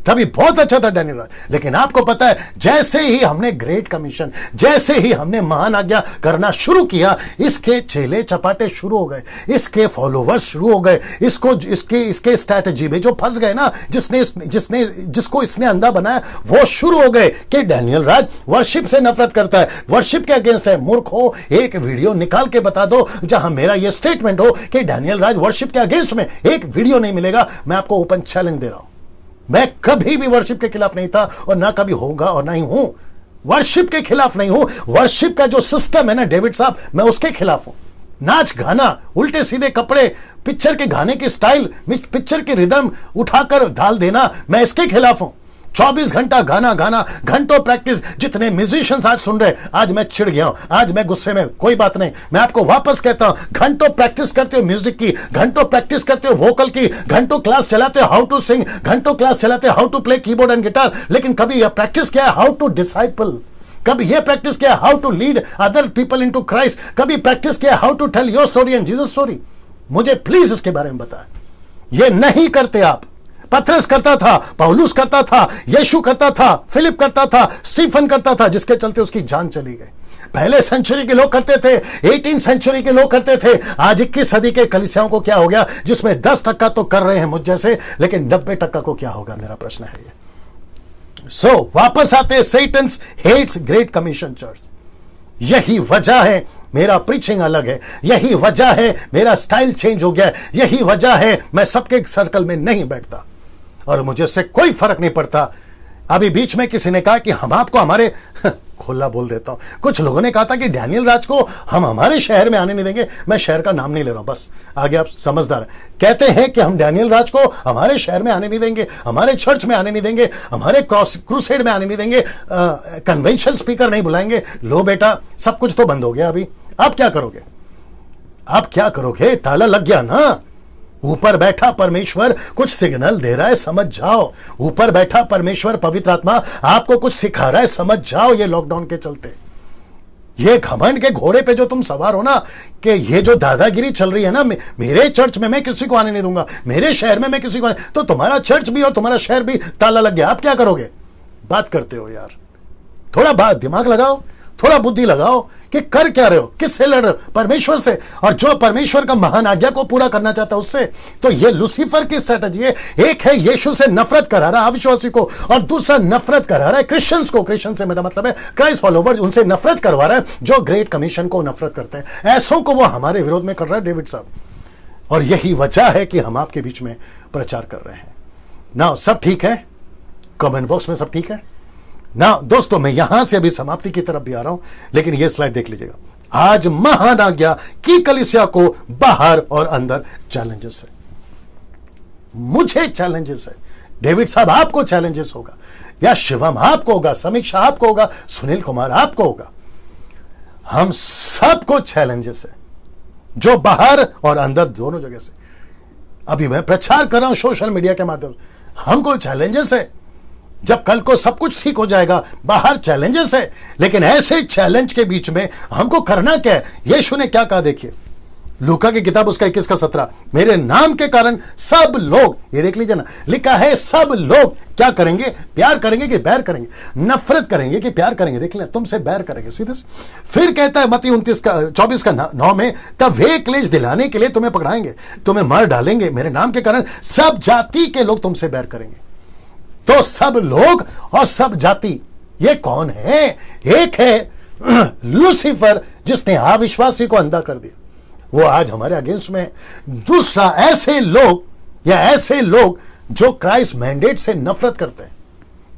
तभी बहुत अच्छा था डैनियल राज। लेकिन आपको पता है, जैसे ही हमने ग्रेट कमीशन, जैसे ही हमने महान आज्ञा करना शुरू किया, इसके चेले चपाटे शुरू हो गए, इसके फॉलोवर्स शुरू हो गए, इसके स्ट्रैटेजी में जो फंस गए ना, जिसको इसने अंधा बनाया, वो शुरू हो गए कि डैनियल राज वर्शिप से नफरत करता है, वर्शिप के अगेंस्ट है। मूर्ख हो, एक वीडियो निकाल के बता दो जहां मेरा यह स्टेटमेंट हो कि डैनियल राज वर्शिप के अगेंस्ट में। एक वीडियो नहीं मिलेगा। मैं आपको ओपन चैलेंज दे रहा हूं। मैं कभी भी वर्शिप के खिलाफ नहीं था और ना कभी होऊंगा और ना ही हूं। वर्शिप के खिलाफ नहीं हूं, वर्शिप का जो सिस्टम है ना डेविड साहब, मैं उसके खिलाफ हूं। नाच गाना, उल्टे सीधे कपड़े, पिक्चर के गाने की स्टाइल, पिक्चर की रिदम उठाकर डाल देना, मैं इसके खिलाफ हूं। 24 घंटा गाना गाना, घंटों प्रैक्टिस, जितने म्यूजिशियंस आज सुन रहे, आज मैं चिढ़ गया हूं, आज मैं गुस्से में, कोई बात नहीं, मैं आपको वापस कहता हूं, घंटों प्रैक्टिस करते हो म्यूजिक की, घंटों प्रैक्टिस करते हो वोकल की, घंटों क्लास चलाते हो हाउ टू सिंग, घंटों क्लास चलाते हो how to play keyboard and guitar, लेकिन कभी यह प्रैक्टिस किया है हाउ टू डिसाइपल, कभी यह प्रैक्टिस किया how to lead other people into Christ, कभी प्रैक्टिस किया how to tell your story and Jesus story? मुझे प्लीज इसके बारे में बताएं। ये नहीं करते आप। पतरस करता था, पौलुस करता था, यीशु करता था, फिलिप करता था, स्टीफन करता था, जिसके चलते उसकी जान चली गई। पहले सेंचुरी के लोग करते थे, 18 सेंचुरी के लोग करते थे। आज 21 सदी के कलीसियाओं को क्या हो गया, जिसमें 10% तो कर रहे हैं मुझ जैसे, लेकिन 90% को क्या होगा? मेरा प्रश्न है ये। सो वापस आते, Satan's hates great commission church. यही वजह है मेरा प्रीचिंग अलग है, यही वजह है मेरा स्टाइल चेंज हो गया है, यही वजह है मैं सबके सर्कल में नहीं बैठता और मुझे से कोई फर्क नहीं पड़ता। अभी बीच में किसी ने कहा कि हम आपको हमारे खुला बोल देता हूं, कुछ लोगों ने कहा था कि डैनियल राज को हम हमारे शहर में आने नहीं देंगे। मैं शहर का नाम नहीं ले रहा हूं, बस आगे आप समझदार हैं। कहते हैं कि हम डैनियल राज को हमारे शहर में आने नहीं देंगे, हमारे चर्च में आने नहीं देंगे, हमारे क्रूसेड में आने नहीं देंगे, कन्वेंशन स्पीकर नहीं बुलाएंगे। लो बेटा, सब कुछ तो बंद हो गया अभी, आप क्या करोगे? आप क्या करोगे? ताला लग गया ना। ऊपर बैठा परमेश्वर कुछ सिग्नल दे रहा है, समझ जाओ। ऊपर बैठा परमेश्वर पवित्र आत्मा आपको कुछ सिखा रहा है, समझ जाओ। ये लॉकडाउन के चलते ये घमंड के घोड़े पे जो तुम सवार हो ना, कि ये जो दादागिरी चल रही है ना, मेरे चर्च में मैं किसी को आने नहीं दूंगा, मेरे शहर में मैं किसी को तो तुम्हारा चर्च भी और तुम्हारा शहर भी ताला लग गया। आप क्या करोगे? बात करते हो यार, थोड़ा बात दिमाग लगाओ, थोड़ा बुद्धि लगाओ कि कर क्या रहे हो, किससे लड़ रहे हो? परमेश्वर से। और जो परमेश्वर का महान आज्ञा को पूरा करना चाहता है उससे। तो ये लूसीफर की स्ट्रेटजी है। एक है यीशु से नफरत करा रहा है अविश्वासी को, और दूसरा नफरत करा रहा है क्रिश्चियंस को। क्रिश्चियन से मेरा मतलब है क्राइस्ट फॉलोवर्स, उनसे नफरत करवा रहा है जो ग्रेट कमीशन को नफरत करते हैं। ऐसों को वो हमारे विरोध में कर रहा है डेविड साहब, और यही वजह है कि हम आपके बीच में प्रचार कर रहे हैं ना। सब ठीक है? कमेंट बॉक्स में सब ठीक है ना? दोस्तों, मैं यहां से अभी समाप्ति की तरफ भी आ रहा हूं, लेकिन यह स्लाइड देख लीजिएगा। आज महान आज्ञा की कलीसिया को बाहर और अंदर चैलेंजेस है। मुझे चैलेंजेस है, डेविड साहब आपको चैलेंजेस होगा, या शिवम आपको होगा, समीक्षा आपको होगा, सुनील कुमार आपको होगा, हम सबको चैलेंजेस है, जो बाहर और अंदर दोनों जगह से। अभी मैं प्रचार कर रहा हूं सोशल मीडिया के माध्यम से, हमको चैलेंजेस है। जब कल को सब कुछ ठीक हो जाएगा, बाहर चैलेंजेस है, लेकिन ऐसे चैलेंज के बीच में हमको करना क्या है? यीशु ने क्या कहा देखिए, लूका की किताब उसका 21 का 17, मेरे नाम के कारण सब लोग, ये देख लीजिए ना, लिखा है सब लोग क्या करेंगे? प्यार करेंगे कि बैर करेंगे? नफरत करेंगे कि प्यार करेंगे? देख लें, तुमसे बैर करेंगे सीधे। फिर कहता है मत्ती 24 का 9 में, तब वे क्लेश दिलाने के लिए तुम्हें पकड़ाएंगे, तुम्हें मार डालेंगे, मेरे नाम के कारण सब जाति के लोग तुमसे बैर करेंगे। तो सब लोग और सब जाति, ये कौन है? एक है लूसीफर, जिसने अविश्वासी को अंधा कर दिया, वो आज हमारे अगेंस्ट में है। दूसरा ऐसे लोग, या ऐसे लोग जो क्राइस्ट मैंडेट से नफरत करते हैं,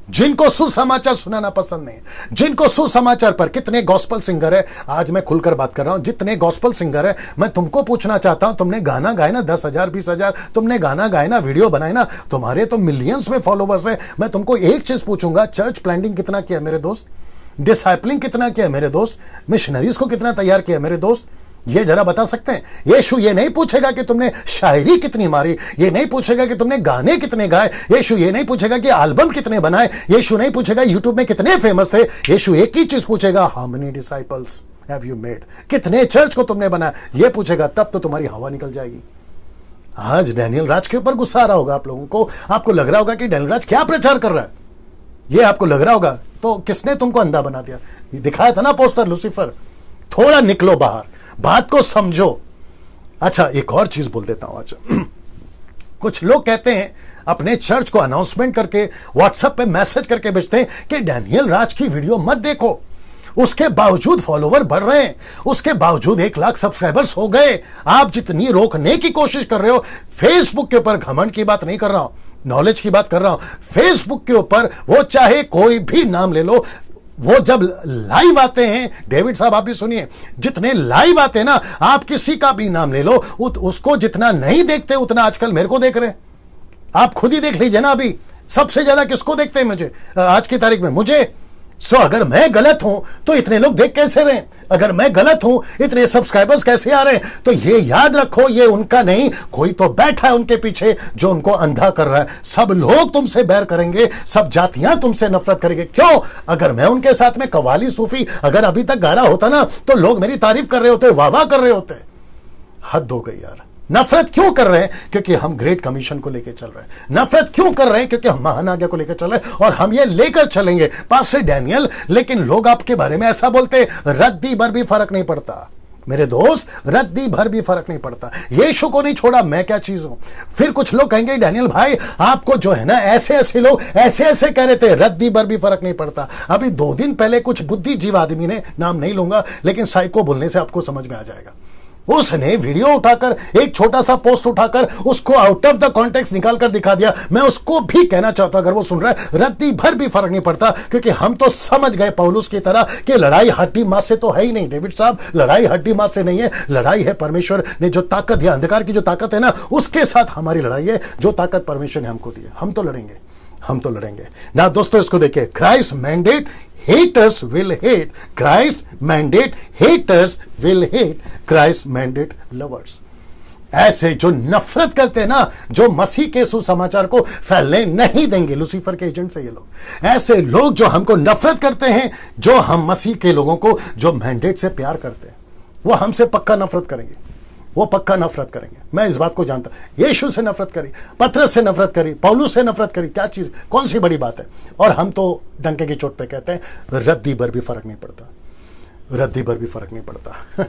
जिनको सुसमाचार सुनाना पसंद नहीं, जिनको सुसमाचार पर, कितने गॉस्पल सिंगर है, आज मैं खुलकर बात कर रहा हूं, जितने गॉस्पल सिंगर है, मैं तुमको पूछना चाहता हूं, तुमने गाना गाया ना 10,000 20,000, तुमने गाना गाया ना, वीडियो बनाए ना, तुम्हारे तो मिलियंस में फॉलोवर्स है। मैं तुमको एक चीज पूछूंगा, चर्च प्लांटिंग कितना किया मेरे दोस्त? डिसाइपलिंग कितना किया मेरे दोस्त? मिशनरीज को कितना तैयार किया मेरे दोस्त? ये जरा बता सकते हैं? यीशु ये नहीं पूछेगा कि तुमने शायरी कितनी मारी, ये नहीं पूछेगा कि तुमने गाने कितने गाए, यीशु ये नहीं पूछेगा कि एल्बम कितने बनाए, यीशु नहीं पूछेगा यूट्यूब में कितने फेमस थे। यीशु एक ही चीज पूछेगा, how many disciples have you made? कितने चर्च को तुमने बनाया? ये पूछेगा, तब तो तुम्हारी हवा निकल जाएगी। आज डैनियल राज के ऊपर गुस्सा आ रहा होगा आप लोगों को, आपको लग रहा होगा कि डैनियल राज क्या प्रचार कर रहा है, ये आपको लग रहा होगा। तो किसने तुमको अंधा बना दिया? ये दिखाया था ना पोस्टर लूसीफर। थोड़ा निकलो बाहर, बात को समझो। अच्छा, एक और चीज बोल देता हूं आज। कुछ लोग कहते हैं, अपने चर्च को अनाउंसमेंट करके व्हाट्सएप पे मैसेज करके भेजते हैं कि डैनियल राज की वीडियो मत देखो। उसके बावजूद फॉलोवर बढ़ रहे हैं, उसके बावजूद 1 लाख सब्सक्राइबर्स हो गए। आप जितनी रोकने की कोशिश कर रहे हो, फेसबुक के ऊपर घमंड की बात नहीं कर रहा हूं, नॉलेज की बात कर रहा हूं। फेसबुक के ऊपर वो चाहे कोई भी नाम ले लो, वो जब लाइव आते हैं, डेविड साहब आप भी सुनिए, जितने लाइव आते हैं ना, आप किसी का भी नाम ले लो, उसको जितना नहीं देखते उतना आजकल मेरे को देख रहे हैं। आप खुद ही देख लीजिए ना, अभी सबसे ज्यादा किसको देखते हैं मुझे आज की तारीख में? मुझे। सो अगर मैं गलत हूं तो इतने लोग देख कैसे रहे? अगर मैं गलत हूं इतने सब्सक्राइबर्स कैसे आ रहे हैं? तो ये याद रखो, ये उनका नहीं, कोई तो बैठा है उनके पीछे जो उनको अंधा कर रहा है। सब लोग तुमसे बैर करेंगे, सब जातियां तुमसे नफरत करेंगे। क्यों? अगर मैं उनके साथ में कव्वाली सूफी अगर अभी तक गा रहा होता ना, तो लोग मेरी तारीफ कर रहे होते, वाह वाह कर रहे होते। हद हो गई यार। नफरत क्यों कर रहे हैं? क्योंकि हम ग्रेट कमीशन को लेकर चल रहे हैं। नफरत क्यों कर रहे हैं? क्योंकि हम महान आज्ञा को लेकर चल रहे हैं और हम ये लेकर चलेंगे पास्टर डैनियल। लेकिन लोग आपके बारे में ऐसा बोलते, रद्दी भर भी फर्क नहीं पड़ता मेरे दोस्त, रद्दी भर भी फर्क नहीं पड़ता। यीशु को नहीं छोड़ा, मैं क्या चीज हूं? फिर कुछ लोग कहेंगे डैनियल भाई आपको जो है ना, ऐसे ऐसे लोग ऐसे ऐसे कह रहे थे, रद्दी भर भी फर्क नहीं पड़ता। अभी 2 दिन पहले कुछ बुद्धिजीव आदमी ने, नाम नहीं लूंगा लेकिन साइको बोलने से आपको समझ में आ जाएगा, उसने वीडियो उठाकर, एक छोटा सा पोस्ट उठाकर उसको आउट ऑफ द कॉन्टेक्स्ट निकालकर दिखा दिया। मैं उसको भी कहना चाहता हूं, अगर वो सुन रहा है, रद्दी भर भी फर्क नहीं पड़ता, क्योंकि हम तो समझ गए पौलुस की तरह कि लड़ाई हड्डी मांस से तो है ही नहीं। डेविड साहब, लड़ाई हड्डी मांस से नहीं है, लड़ाई है परमेश्वर ने जो ताकत या अंधकार की जो ताकत है ना, उसके साथ हमारी लड़ाई है। जो ताकत परमेश्वर ने हमको दी है, हम तो लड़ेंगे, हम तो लड़ेंगे ना। दोस्तों इसको देखिए, Christ mandate haters will hate, Christ mandate haters will hate, Christ mandate lovers। ऐसे जो नफरत करते हैं ना, जो मसीह के सुसमाचार को फैलने नहीं देंगे, लूसीफर के एजेंट से ये लोग, ऐसे लोग जो हमको नफरत करते हैं, जो हम मसीह के लोगों को जो मैंडेट से प्यार करते हैं, वो हमसे पक्का नफरत करेंगे, वो पक्का नफरत करेंगे। मैं इस बात को जानता। यीशु से नफरत करी, पतरस से नफरत करी, पौलुस से नफरत करी, क्या चीज, कौन सी बड़ी बात है? और हम तो डंके की चोट पे कहते हैं रद्दी भर भी फर्क नहीं पड़ता, रद्दी भर भी फर्क नहीं पड़ता,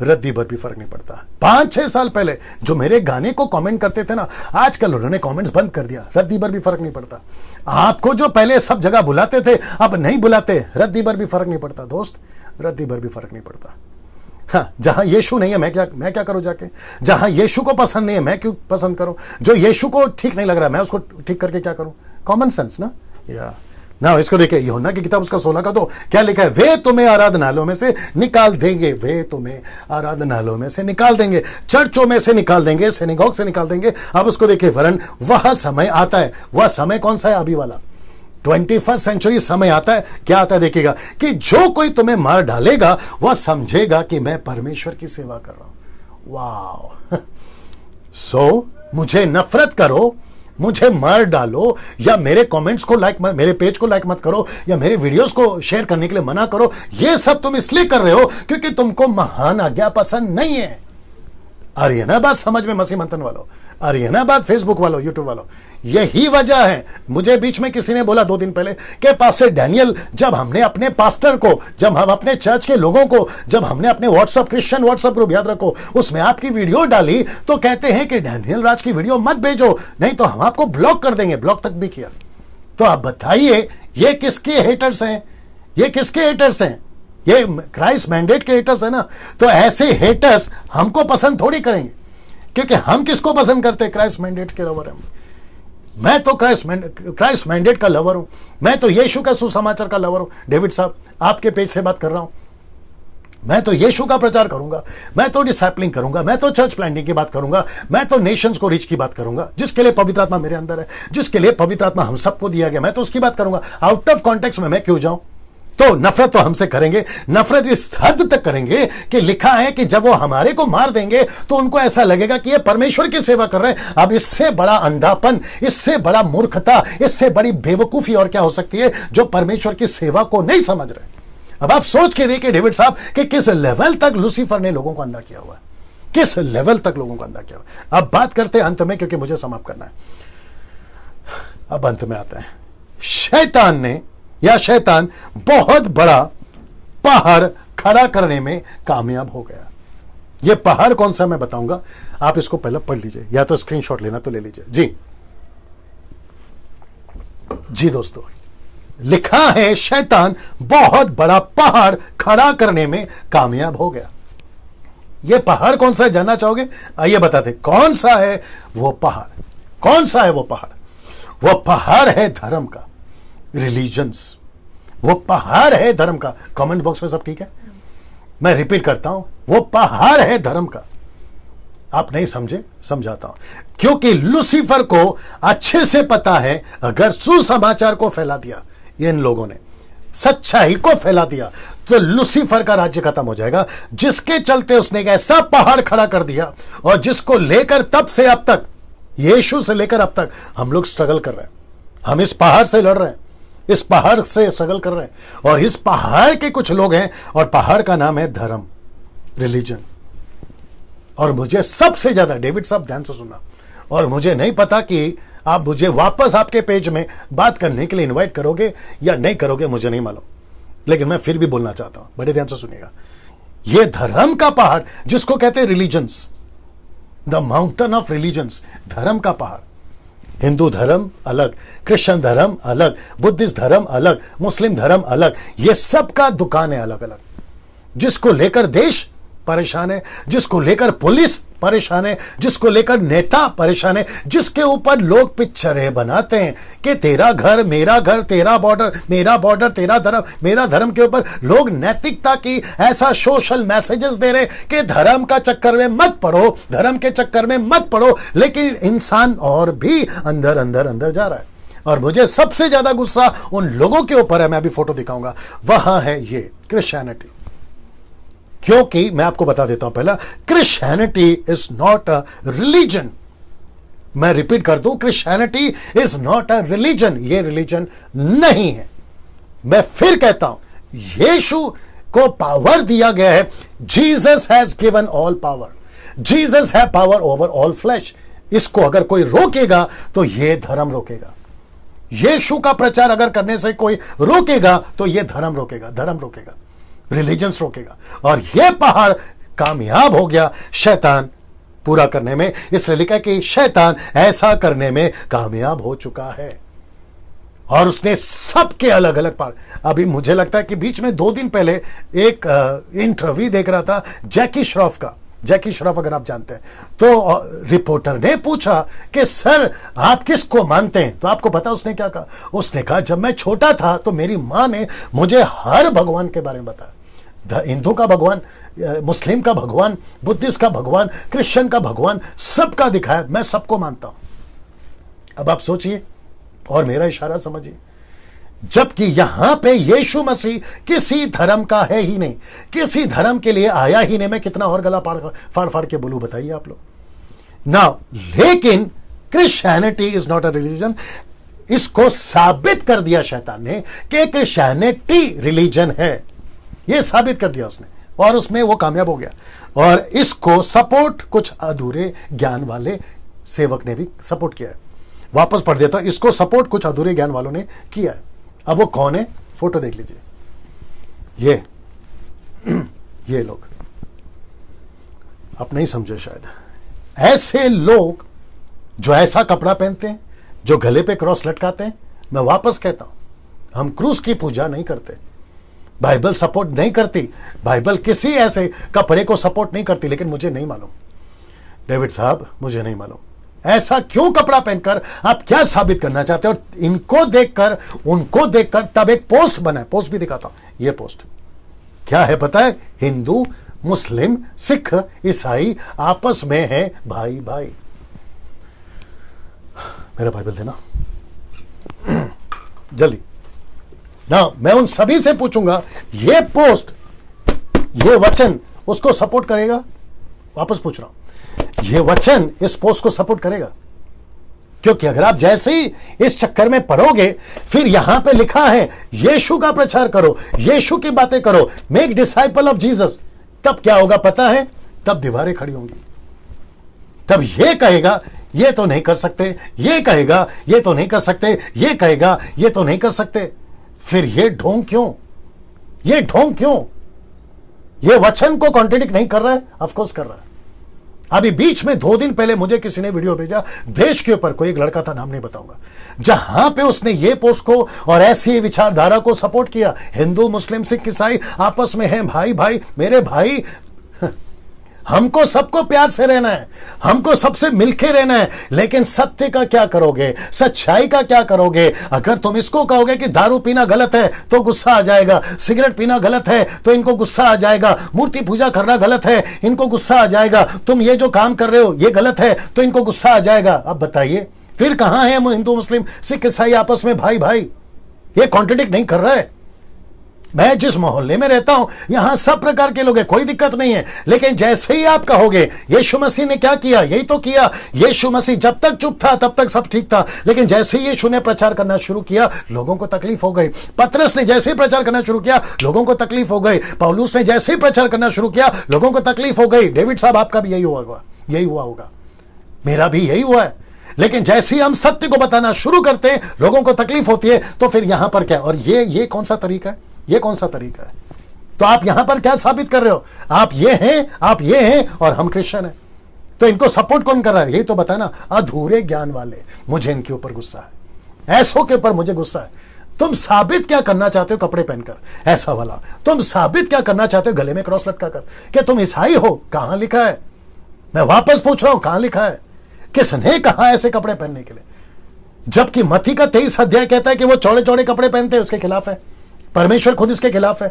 रद्दी भर भी फर्क नहीं पड़ता। 5-6 साल पहले जो मेरे गाने को कमेंट करते थे ना, आजकल उन्होंने कमेंट्स बंद कर दिया, रद्दी भर भी फर्क नहीं पड़ता। आपको जो पहले सब जगह बुलाते थे अब नहीं बुलाते, रद्दी भर भी फर्क नहीं पड़ता दोस्त, रद्दी भर भी फर्क नहीं पड़ता। हाँ, जहां यीशु नहीं है मैं क्या करूं जाके? जहां यीशु को पसंद नहीं है मैं क्यों पसंद करूं? जो यीशु को ठीक नहीं लग रहा मैं उसको ठीक करके क्या करूं? कॉमन सेंस ना। या ना, इसको देखिए, यूहन्ना की किताब उसका 16 का तो क्या लिखा है? वे तुम्हें आराधनालयों में से निकाल देंगे, वे तुम्हें आराधनालयों में से निकाल देंगे, चर्चों में से निकाल देंगे, सिनेगॉग से निकाल देंगे। अब उसको देखिए, वरन वह समय आता है, वह समय कौन सा है? अभी वाला 21st सेंचुरी समय आता है। क्या आता है देखिएगा, कि जो कोई तुम्हें मार डालेगा वह समझेगा कि मैं परमेश्वर की सेवा कर रहा हूं। वाह। सो मुझे नफरत करो, मुझे मार डालो, या मेरे कमेंट्स को लाइक मत, मेरे पेज को लाइक मत करो, या मेरे वीडियोस को शेयर करने के लिए मना करो, ये सब तुम इसलिए कर रहे हो क्योंकि तुमको महान आज्ञा पसंद नहीं है। आ रही है ना बात समझ में मसीह मंथन वालों? आ रही है ना बात फेसबुक वालों, यूट्यूब वालों? यही वजह है। मुझे बीच में किसी ने बोला 2 दिन पहले कि पास्टर डैनियल, जब हमने अपने पास्टर को, जब हम अपने चर्च के लोगों को, जब हमने अपने क्रिश्चियन व्हाट्सएप ग्रुप, याद रखो, उसमें आपकी वीडियो डाली तो कहते हैं कि डैनियल राज की वीडियो मत भेजो, नहीं तो हम आपको ब्लॉक कर देंगे। ब्लॉक तक भी किया। तो आप बताइए ये किसके हेटर्स हैं? ये किसके हेटर्स हैं? ये क्राइस्ट मैंडेट के हेटर्स है ना। तो ऐसे हेटर्स हमको पसंद थोड़ी करेंगे, क्योंकि हम किसको पसंद करते हैं? क्राइस्ट मैंडेट के लवर हैं। मैं तो क्राइस्ट मैंडेट का लवर हूं, मैं तो यीशु का सुसमाचार का लवर हूं। डेविड साहब, आपके पेज से बात कर रहा हूं, मैं तो यीशु का प्रचार करूंगा, मैं तो डिसाइपलिंग करूंगा, मैं तो चर्च प्लांटिंग की बात करूंगा, मैं तो नेशंस को रीच की बात करूंगा, जिसके लिए पवित्र आत्मा मेरे अंदर है, जिसके लिए पवित्र आत्मा हम सबको दिया गया, मैं तो उसकी बात करूंगा। आउट ऑफ कॉन्टेक्स्ट में मैं क्यों जाऊं? तो नफरत तो हमसे करेंगे, नफरत इस हद तक करेंगे कि लिखा है कि जब वो हमारे को मार देंगे तो उनको ऐसा लगेगा कि ये परमेश्वर की सेवा कर रहे हैं। अब इससे बड़ा अंधापन, इससे बड़ा मूर्खता, इससे बड़ी बेवकूफी और क्या हो सकती है, जो परमेश्वर की सेवा को नहीं समझ रहे। अब आप सोच के देखिए डेविड साहब कि किस लेवल तक लूसीफर ने लोगों को अंधा किया हुआ है, किस लेवल तक लोगों को अंधा किया हुआ है। अब बात करते हैं अंत में, क्योंकि मुझे समाप्त करना है। अब अंत में आता है, शैतान बहुत बड़ा पहाड़ खड़ा करने में कामयाब हो गया। यह पहाड़ कौन सा मैं बताऊंगा, आप इसको पहले पढ़ लीजिए, या तो स्क्रीनशॉट लेना तो ले लीजिए। जी दोस्तों, लिखा है शैतान बहुत बड़ा पहाड़ खड़ा करने में कामयाब हो गया। यह पहाड़ कौन सा है जानना चाहोगे? आइए बताते कौन सा है वो पहाड़। कौन सा है वो पहाड़? वो पहाड़ है धर्म का, रिलीजन्स। वो पहाड़ है धर्म का। कमेंट बॉक्स में सब ठीक है? मैं रिपीट करता हूं, वो पहाड़ है धर्म का। आप नहीं समझे, समझाता हूं। क्योंकि लूसीफर को अच्छे से पता है, अगर सुसमाचार को फैला दिया, ये इन लोगों ने सच्चाई को फैला दिया, तो लूसीफर का राज्य खत्म हो जाएगा। जिसके चलते उसने एक ऐसा पहाड़ खड़ा कर दिया, और जिसको लेकर तब से अब तक, यीशु से लेकर अब तक हम लोग स्ट्रगल कर रहे हैं। हम इस पहाड़ से लड़ रहे हैं, इस पहाड़ से स्ट्रगल कर रहे हैं। और इस पहाड़ के कुछ लोग हैं, और पहाड़ का नाम है धर्म, रिलीजन। और मुझे सबसे ज्यादा, डेविड साहब ध्यान से सुनना, और मुझे नहीं पता कि आप मुझे वापस आपके पेज में बात करने के लिए इनवाइट करोगे या नहीं करोगे, मुझे नहीं मालूम, लेकिन मैं फिर भी बोलना चाहता हूं, बड़े ध्यान से सुनिएगा। यह धर्म का पहाड़, जिसको कहते हैं religions, the mountain of religions, धर्म का पहाड़। हिंदू धर्म अलग, क्रिश्चियन धर्म अलग, बुद्धिस्ट धर्म अलग, मुस्लिम धर्म अलग, ये सब का दुकान है अलग अलग। जिसको लेकर देश परेशान है, जिसको लेकर पुलिस परेशान है, जिसको लेकर नेता परेशान है, जिसके ऊपर लोग पिक्चरें बनाते हैं कि तेरा घर मेरा घर, तेरा बॉर्डर मेरा बॉर्डर, तेरा धर्म मेरा धर्म, के ऊपर लोग नैतिकता की ऐसा सोशल मैसेजेस दे रहे कि धर्म का चक्कर में मत पड़ो, धर्म के चक्कर में मत पड़ो। लेकिन इंसान और भी अंदर अंदर अंदर जा रहा है। और मुझे सबसे ज्यादा गुस्सा उन लोगों के ऊपर है, मैं अभी फोटो दिखाऊंगा, वहां है ये क्रिश्चियनिटी। क्योंकि मैं आपको बता देता हूं पहला, Christianity is not a religion. मैं रिपीट कर दूं, Christianity is not a religion, ये रिलीजन नहीं है। मैं फिर कहता हूं, यीशु को पावर दिया गया है। Jesus has given all power, Jesus है पावर ओवर ऑल फ्लैश। इसको अगर कोई रोकेगा तो ये धर्म रोकेगा। यीशु का प्रचार अगर करने से कोई रोकेगा तो ये धर्म रोकेगा, धर्म रोकेगा, रिलीजन्स रोकेगा। और यह पहाड़ कामयाब हो गया शैतान पूरा करने में। इसलिए लिखा कि शैतान ऐसा करने में कामयाब हो चुका है, और उसने सबके अलग अलग पहाड़। अभी मुझे लगता है कि बीच में 2 दिन पहले एक इंटरव्यू देख रहा था जैकी श्रॉफ का। जैकी श्रॉफ अगर आप जानते हैं, तो रिपोर्टर ने पूछा कि सर आप किसको मानते हैं? तो आपको पता उसने क्या कहा? उसने कहा, जब मैं छोटा था तो मेरी मां ने मुझे हर भगवान के बारे में बताया। हिंदू का भगवान, मुस्लिम का भगवान, बुद्धिस्ट का भगवान, क्रिश्चियन का भगवान, सबका दिखाया। मैं सबको मानता हूं। अब आप सोचिए और मेरा इशारा समझिए। जबकि यहां पे यीशु मसीह किसी धर्म का है ही नहीं, किसी धर्म के लिए आया ही नहीं। मैं कितना और गला फाड़ फाड़ के बोलूं, बताइए आप लोग ना। लेकिन Christianity is not a religion. इसको साबित कर दिया शैतान ने कि क्रिश्चियनिटी रिलीजन है। यह साबित कर दिया उसने, और उसमें वो कामयाब हो गया। और इसको सपोर्ट कुछ अधूरे ज्ञान वाले सेवक ने भी सपोर्ट किया है। वापस पढ़ देता हूं, इसको सपोर्ट कुछ अधूरे ज्ञान वालों ने किया है। अब वो कौन है? फोटो देख लीजिए। ये लोग आप नहीं समझे शायद। ऐसे लोग जो ऐसा कपड़ा पहनते हैं, जो गले पे क्रॉस लटकाते हैं। मैं वापस कहता हूं, हम क्रूस की पूजा नहीं करते, बाइबल सपोर्ट नहीं करती, बाइबल किसी ऐसे कपड़े को सपोर्ट नहीं करती। लेकिन मुझे नहीं मालूम, डेविड साहब मुझे नहीं मालूम ऐसा क्यों कपड़ा पहनकर आप क्या साबित करना चाहते हो। और इनको देखकर, उनको देखकर तब एक पोस्ट बना है, पोस्ट भी दिखाता हूं। ये पोस्ट क्या है पता है? हिंदू, मुस्लिम, सिख, ईसाई आपस में है भाई भाई। मेरा बाइबल देना जल्दी ना। मैं उन सभी से पूछूंगा, ये पोस्ट, ये वचन उसको सपोर्ट करेगा? वापस पूछ रहा हूं, ये वचन इस पोस्ट को सपोर्ट करेगा? क्योंकि अगर आप जैसे ही इस चक्कर में पड़ोगे, फिर यहां पे लिखा है यीशु का प्रचार करो, यीशु की बातें करो, मेक डिसाइपल ऑफ जीसस, तब क्या होगा पता है? तब दीवारें खड़ी होंगी। तब ये कहेगा ये तो नहीं कर सकते, ये कहेगा ये तो नहीं कर सकते, ये कहेगा ये तो नहीं कर सकते। फिर ये ढोंग क्यों? ये ढोंग क्यों? ये वचन को कॉन्ट्रडिक्ट नहीं कर रहा है? ऑफकोर्स कर रहा है। अभी बीच में 2 दिन पहले मुझे किसी ने वीडियो भेजा देश के ऊपर, कोई एक लड़का था, नाम नहीं बताऊंगा, जहां पे उसने ये पोस्ट को और ऐसी विचारधारा को सपोर्ट किया। हिंदू, मुस्लिम, सिख, ईसाई आपस में हैं भाई भाई, मेरे भाई। हमको सबको प्यार से रहना है, हमको सबसे मिलके रहना है, लेकिन सत्य का क्या करोगे, सच्चाई का क्या करोगे? अगर तुम इसको कहोगे कि दारू पीना गलत है तो गुस्सा आ जाएगा, सिगरेट पीना गलत है तो इनको गुस्सा आ जाएगा, मूर्ति पूजा करना गलत है इनको गुस्सा आ जाएगा, तुम ये जो काम कर रहे हो ये गलत है तो इनको गुस्सा आ जाएगा। अब बताइए फिर कहां है हिंदू मुस्लिम सिख ईसाई आपस में भाई भाई? ये कॉन्ट्रडिक्ट नहीं कर रहा है। मैं जिस मोहल्ले में रहता हूं यहां सब प्रकार के लोग हैं, कोई दिक्कत नहीं है, लेकिन जैसे ही आप कहोगे यीशु मसीह ने क्या किया, यही तो किया, यीशु मसीह जब तक चुप था तब तक सब ठीक था, लेकिन जैसे ही यीशु ने प्रचार करना शुरू किया लोगों को तकलीफ हो गई, पतरस ने जैसे ही प्रचार करना शुरू किया लोगों को तकलीफ हो गई, पौलुस ने जैसे ही प्रचार करना शुरू किया लोगों को तकलीफ हो गई। डेविड साहब आपका भी यही हुआ होगा, मेरा भी यही हुआ है, लेकिन जैसे ही हम सत्य को बताना शुरू करते हैं लोगों को तकलीफ होती है। तो फिर यहां पर क्या, और ये कौन सा तरीका है, ये कौन सा तरीका है? तो आप यहां पर क्या साबित कर रहे हो? आप ये हैं और हम क्रिश्चियन हैं, तो इनको सपोर्ट कौन कर रहा है? यही तो बताना, अधूरे ज्ञान वाले। मुझे इनके ऊपर गुस्सा है, ऐसों के ऊपर मुझे गुस्सा है। तुम साबित क्या करना चाहते हो कपड़े पहनकर, ऐसा वाला? तुम साबित क्या करना चाहते हो गले में क्रॉस लटका कर? क्या तुम ईसाई हो? कहां लिखा है? मैं वापस पूछ रहा हूं, कहां लिखा है? किसने कहा ऐसे कपड़े पहनने के लिए? जबकि मत्ती का 23 अध्याय कहता है कि वो चौड़े चौड़े कपड़े पहनते हैं, उसके खिलाफ है। परमेश्वर खुद इसके खिलाफ है।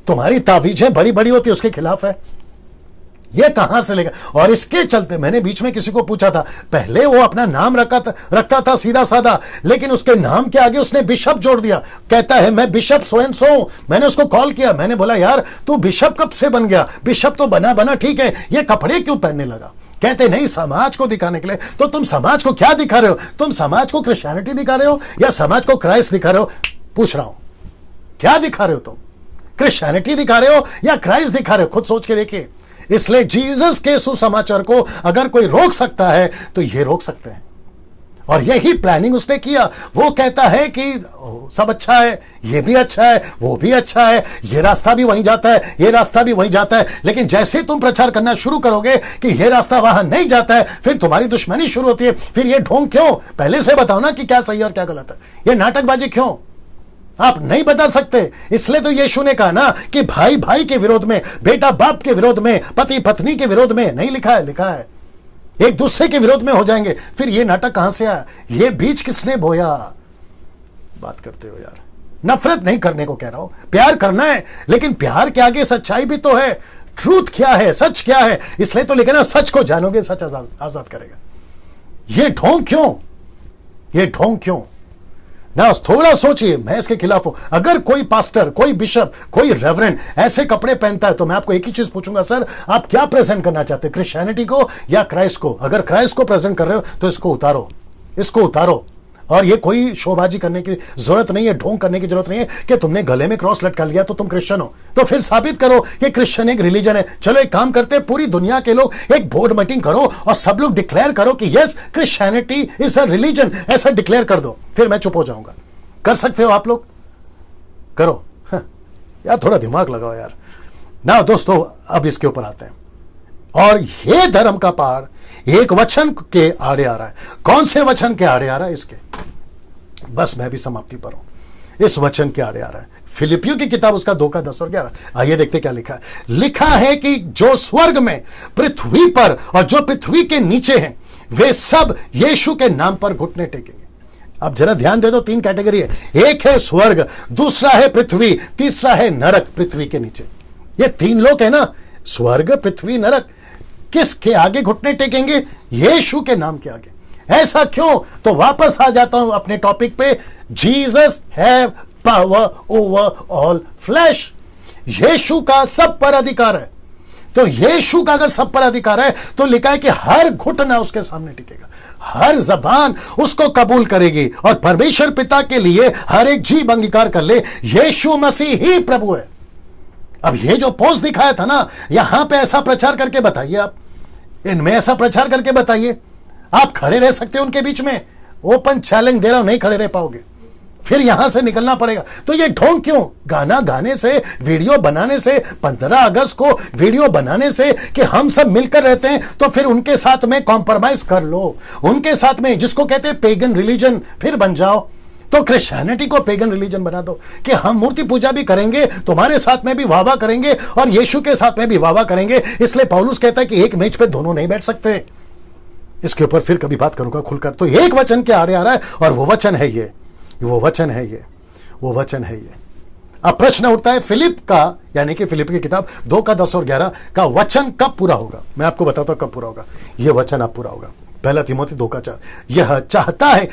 तुम्हारी तावीजें बड़ी बड़ी होती है, उसके खिलाफ है। ये कहां से लेगा? और इसके चलते मैंने बीच में किसी को पूछा था, पहले वो अपना नाम रखता था सीधा साधा, लेकिन उसके नाम के आगे उसने बिशप जोड़ दिया। कहता है मैं बिशप सो एंड सो। मैंने उसको कॉल किया, मैंने बोला यार तू बिशप कब से बन गया? बिशप तो बना ठीक है, ये कपड़े क्यों पहनने लगा? कहते नहीं, समाज को दिखाने के लिए। तो तुम समाज को क्या दिखा रहे हो? तुम समाज को क्रिश्चियनिटी दिखा रहे हो या समाज को क्राइस्ट दिखा रहे हो? पूछ रहा हूं, क्या दिखा रहे हो तुम? क्रिश्चियनिटी दिखा रहे हो या क्राइस्ट दिखा रहे हो? खुद सोच के देखिए। इसलिए जीसस के सुसमाचार को अगर कोई रोक सकता है तो ये रोक सकते हैं, और यही प्लानिंग उसने किया। वो कहता है कि सब अच्छा है, ये भी अच्छा है, वो भी अच्छा है, ये रास्ता भी वहीं जाता है, ये रास्ता भी वहीं जाता है, लेकिन जैसे तुम प्रचार करना शुरू करोगे कि ये रास्ता वहां नहीं जाता है, फिर तुम्हारी दुश्मनी शुरू होती है। फिर ये ढोंग क्यों? पहले से बताओ ना कि क्या सही और क्या गलत है। ये नाटकबाजी क्यों? आप नहीं बता सकते। इसलिए तो यीशु ने कहा ना कि भाई भाई के विरोध में, बेटा बाप के विरोध में, पति पत्नी के विरोध में नहीं लिखा है, लिखा है एक दूसरे के विरोध में हो जाएंगे। फिर ये नाटक कहां से आया? ये बीज किसने बोया? बात करते हो यार। नफरत नहीं करने को कह रहा हूं, प्यार करना है, लेकिन प्यार के आगे सच्चाई भी तो है। ट्रूथ क्या है, सच क्या है? इसलिए तो लिखा ना, सच को जानोगे सच आजाद करेगा। ये ढोंग क्यों? ये ढोंग क्यों ना? थोड़ा सोचिए। मैं इसके खिलाफ हूं। अगर कोई पास्टर, कोई बिशप, कोई रेवरेंड ऐसे कपड़े पहनता है तो मैं आपको एक ही चीज पूछूंगा, सर आप क्या प्रेजेंट करना चाहते हैं, क्रिश्चियनिटी को या क्राइस्ट को? अगर क्राइस्ट को प्रेजेंट कर रहे हो तो इसको उतारो, इसको उतारो। और ये कोई शोबाजी करने की जरूरत नहीं है, ढोंग करने की जरूरत नहीं है कि तुमने गले में क्रॉस लटका लिया तो तुम क्रिश्चियन हो। तो फिर साबित करो कि क्रिश्चियन एक रिलीजन है। चलो एक काम करते हैं, पूरी दुनिया के लोग एक बोर्ड मीटिंग करो और सब लोग डिक्लेयर करो कि yes Christianity is a religion, ऐसा डिक्लेयर कर दो, फिर मैं चुप हो जाऊंगा। कर सकते हो आप लोग? करो। यार थोड़ा दिमाग लगाओ यार ना। दोस्तों अब इसके ऊपर आते हैं, और ये धर्म का पहाड़ एक वचन के आड़े आ रहा है। कौन से वचन के आड़े आ रहा है? इसके, बस मैं भी समाप्ति पर हूं। इस वचन के आड़े आ रहा है फिलिपियों की किताब, उसका 2 का 10 और 11। आइए देखते क्या लिखा है। लिखा है कि जो स्वर्ग में, पृथ्वी पर और जो पृथ्वी के नीचे हैं, वे सब यीशु के नाम पर घुटने टेकेंगे। अब जरा ध्यान दे दो, 3 कैटेगरी है। एक है स्वर्ग, दूसरा है पृथ्वी, तीसरा है नरक, पृथ्वी के नीचे। ये 3 लोग है ना, स्वर्ग, पृथ्वी, नरक। किसके आगे घुटने टेकेंगे? यीशु के नाम के आगे। ऐसा क्यों? तो वापस आ जाता हूं अपने टॉपिक पे। Jesus have power over all flesh. Yeshu का सब पर अधिकार है। तो यीशु का अगर सब पर अधिकार है तो लिखा है कि हर घुटना उसके सामने टिकेगा, हर जबान उसको कबूल करेगी, और परमेश्वर पिता के लिए हर एक जीव अंगीकार कर ले यीशु मसीह ही प्रभु है। अब ये जो पोस्ट दिखाया था ना, यहां पे ऐसा प्रचार करके बताइए, आप इनमें ऐसा प्रचार करके बताइए। आप खड़े रह सकते हो उनके बीच में? ओपन चैलेंज दे रहा हूं, नहीं खड़े रह पाओगे, फिर यहां से निकलना पड़ेगा। तो ये ढोंग क्यों? गाना गाने से, वीडियो बनाने से, 15 अगस्त को वीडियो बनाने से कि हम सब मिलकर रहते हैं, तो फिर उनके साथ में कॉम्प्रोमाइज कर लो। उनके साथ में, जिसको कहते हैं पेगन रिलीजन, फिर बन जाओ। तो क्रिश्चियनिटी को पेगन रिलीजन बना दो कि हम मूर्ति पूजा भी करेंगे, तुम्हारे साथ में भी वाह करेंगे और यीशु के साथ में भी वाह करेंगे। इसलिए पौलुस कहता है कि एक मेज पे दोनों नहीं बैठ सकते। इसके ऊपर फिर कभी बात करूंगा खुलकर। तो एक वचन के आड़े आ रहा है और वो वचन है ये, वो वचन है ये, वो वचन है ये। अब प्रश्न उठता है फिलिप का, यानी कि फिलिप की किताब 2 का 10 और 11 का वचन कब पूरा होगा। मैं आपको बताता हूं कब पूरा होगा। यह वचन अब पूरा होगा। 1 तीमुथी 2 का 4, यह चाहता है,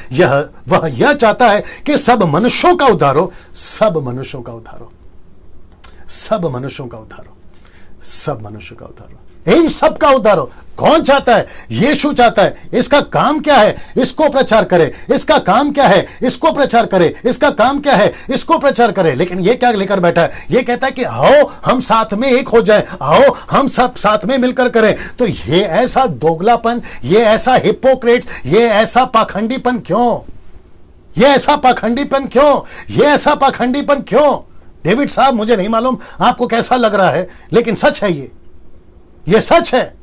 वह यह चाहता है कि सब मनुष्यों का उद्धार हो, सब मनुष्यों का उद्धार हो, सब मनुष्यों का उद्धार हो, सब मनुष्यों का उद्धार हो, इन सब का उद्धार हो। कौन चाहता है? यीशु चाहता है। इसका काम क्या है? इसको प्रचार करे। इसका काम क्या है? इसको प्रचार करे। इसका काम क्या है? इसको प्रचार करे। लेकिन ये क्या लेकर बैठा है? ये कहता है कि आओ हम साथ में एक हो जाए, आओ हम सब साथ में मिलकर करें। तो ये ऐसा दोगलापन, ये ऐसा हिपोक्रेट्स, ये ऐसा पाखंडीपन क्यों? ये ऐसा पाखंडीपन क्यों? ये ऐसा पाखंडीपन क्यों? डेविड साहब, मुझे नहीं मालूम आपको कैसा लग रहा है, लेकिन सच है ये सच है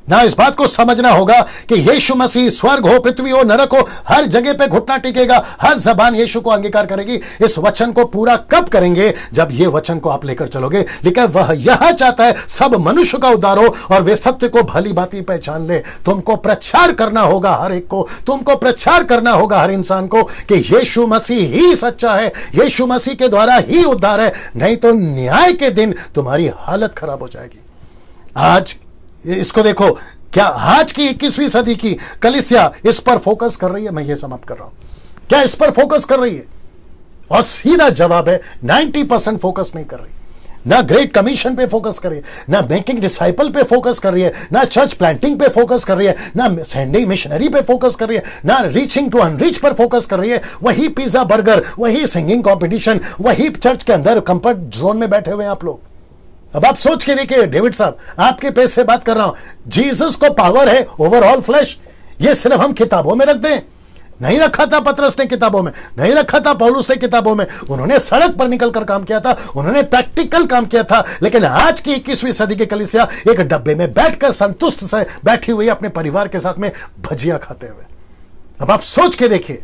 ना। इस बात को समझना होगा कि यीशु मसीह, स्वर्ग हो, पृथ्वी हो, नरक हो, हर जगह पे घुटना टिकेगा, हर जबान यीशु को अंगीकार करेगी। इस वचन को पूरा कब करेंगे? जब ये वचन को आप लेकर चलोगे। लिखा है वह यह चाहता है सब मनुष्य का उद्धार हो और वे सत्य को भली भांति पहचान ले। तुमको प्रचार करना होगा हर एक को, तुमको प्रचार करना होगा हर इंसान को कि यीशु मसीह ही सच्चा है, यीशु मसीह के द्वारा ही उद्धार है। नहीं तो न्याय के दिन तुम्हारी हालत खराब हो जाएगी। आज इसको देखो, क्या आज की 21वीं सदी की कलीसिया इस पर फोकस कर रही है? मैं ये समाप्त कर रहा हूं। क्या इस पर फोकस कर रही है? और सीधा जवाब है 90% फोकस नहीं कर रही। ना ग्रेट कमीशन पे फोकस कर रही है, ना मेकिंग डिसाइपल पे फोकस कर रही है, ना चर्च प्लांटिंग पे फोकस कर रही है, ना सेंडिंग मिशनरी पे फोकस कर रही है, ना रीचिंग टू अनरीच पर फोकस कर रही है। वही पिज्जा बर्गर, वही सिंगिंग कंपटीशन, वही चर्च के अंदर कंफर्ट जोन में बैठे हुए हैं आप लोग। अब आप सोच के देखिए डेविड साहब, आपके पेज से बात कर रहा हूं। जीसस को पावर है ओवर ऑल फ्लैश। ये सिर्फ हम किताबों में रख दें? नहीं रखा था पतरस ने किताबों में, नहीं रखा था पौलुस ने किताबों में। उन्होंने सड़क पर निकलकर काम किया था, उन्होंने प्रैक्टिकल काम किया था। लेकिन आज की 21वीं सदी की कलीसिया एक डब्बे में बैठकर संतुष्ट से बैठी हुई अपने परिवार के साथ में भजिया खाते हुए। अब आप सोच के देखिए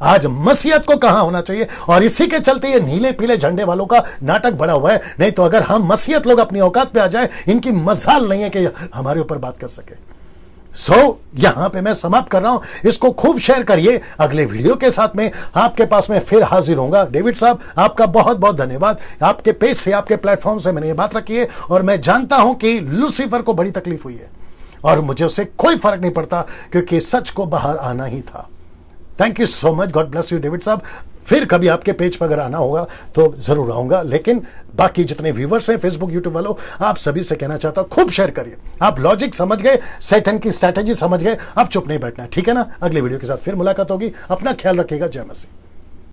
आज मसीहत को कहां होना चाहिए। और इसी के चलते ये नीले पीले झंडे वालों का नाटक बड़ा हुआ है। नहीं तो अगर हम मसीहत लोग अपनी औकात पे आ जाए, इनकी मजाल नहीं है कि हमारे ऊपर बात कर सके। यहां पे मैं समाप्त कर रहा हूं। इसको खूब शेयर करिए। अगले वीडियो के साथ में आपके पास में फिर हाजिर होऊंगा। डेविड साहब, आपका बहुत बहुत धन्यवाद। आपके पेज से, आपके प्लेटफॉर्म से मैंने ये बात रखी है और मैं जानता हूं कि लूसीफर को बड़ी तकलीफ हुई है और मुझे उससे कोई फर्क नहीं पड़ता, क्योंकि सच को बाहर आना ही था। Thank you so much. God bless you David साहब। फिर कभी आपके पेज पर अगर आना होगा तो जरूर आऊंगा। लेकिन बाकी जितने व्यूवर्स हैं फेसबुक यूट्यूब वालों, आप सभी से कहना चाहता हूं खूब शेयर करिए। आप लॉजिक समझ गए, सैटन की स्ट्रैटेजी समझ गए, अब चुप नहीं बैठना, ठीक है ना। अगले वीडियो के साथ फिर मुलाकात होगी। अपना ख्याल रखिएगा। जय मसीह।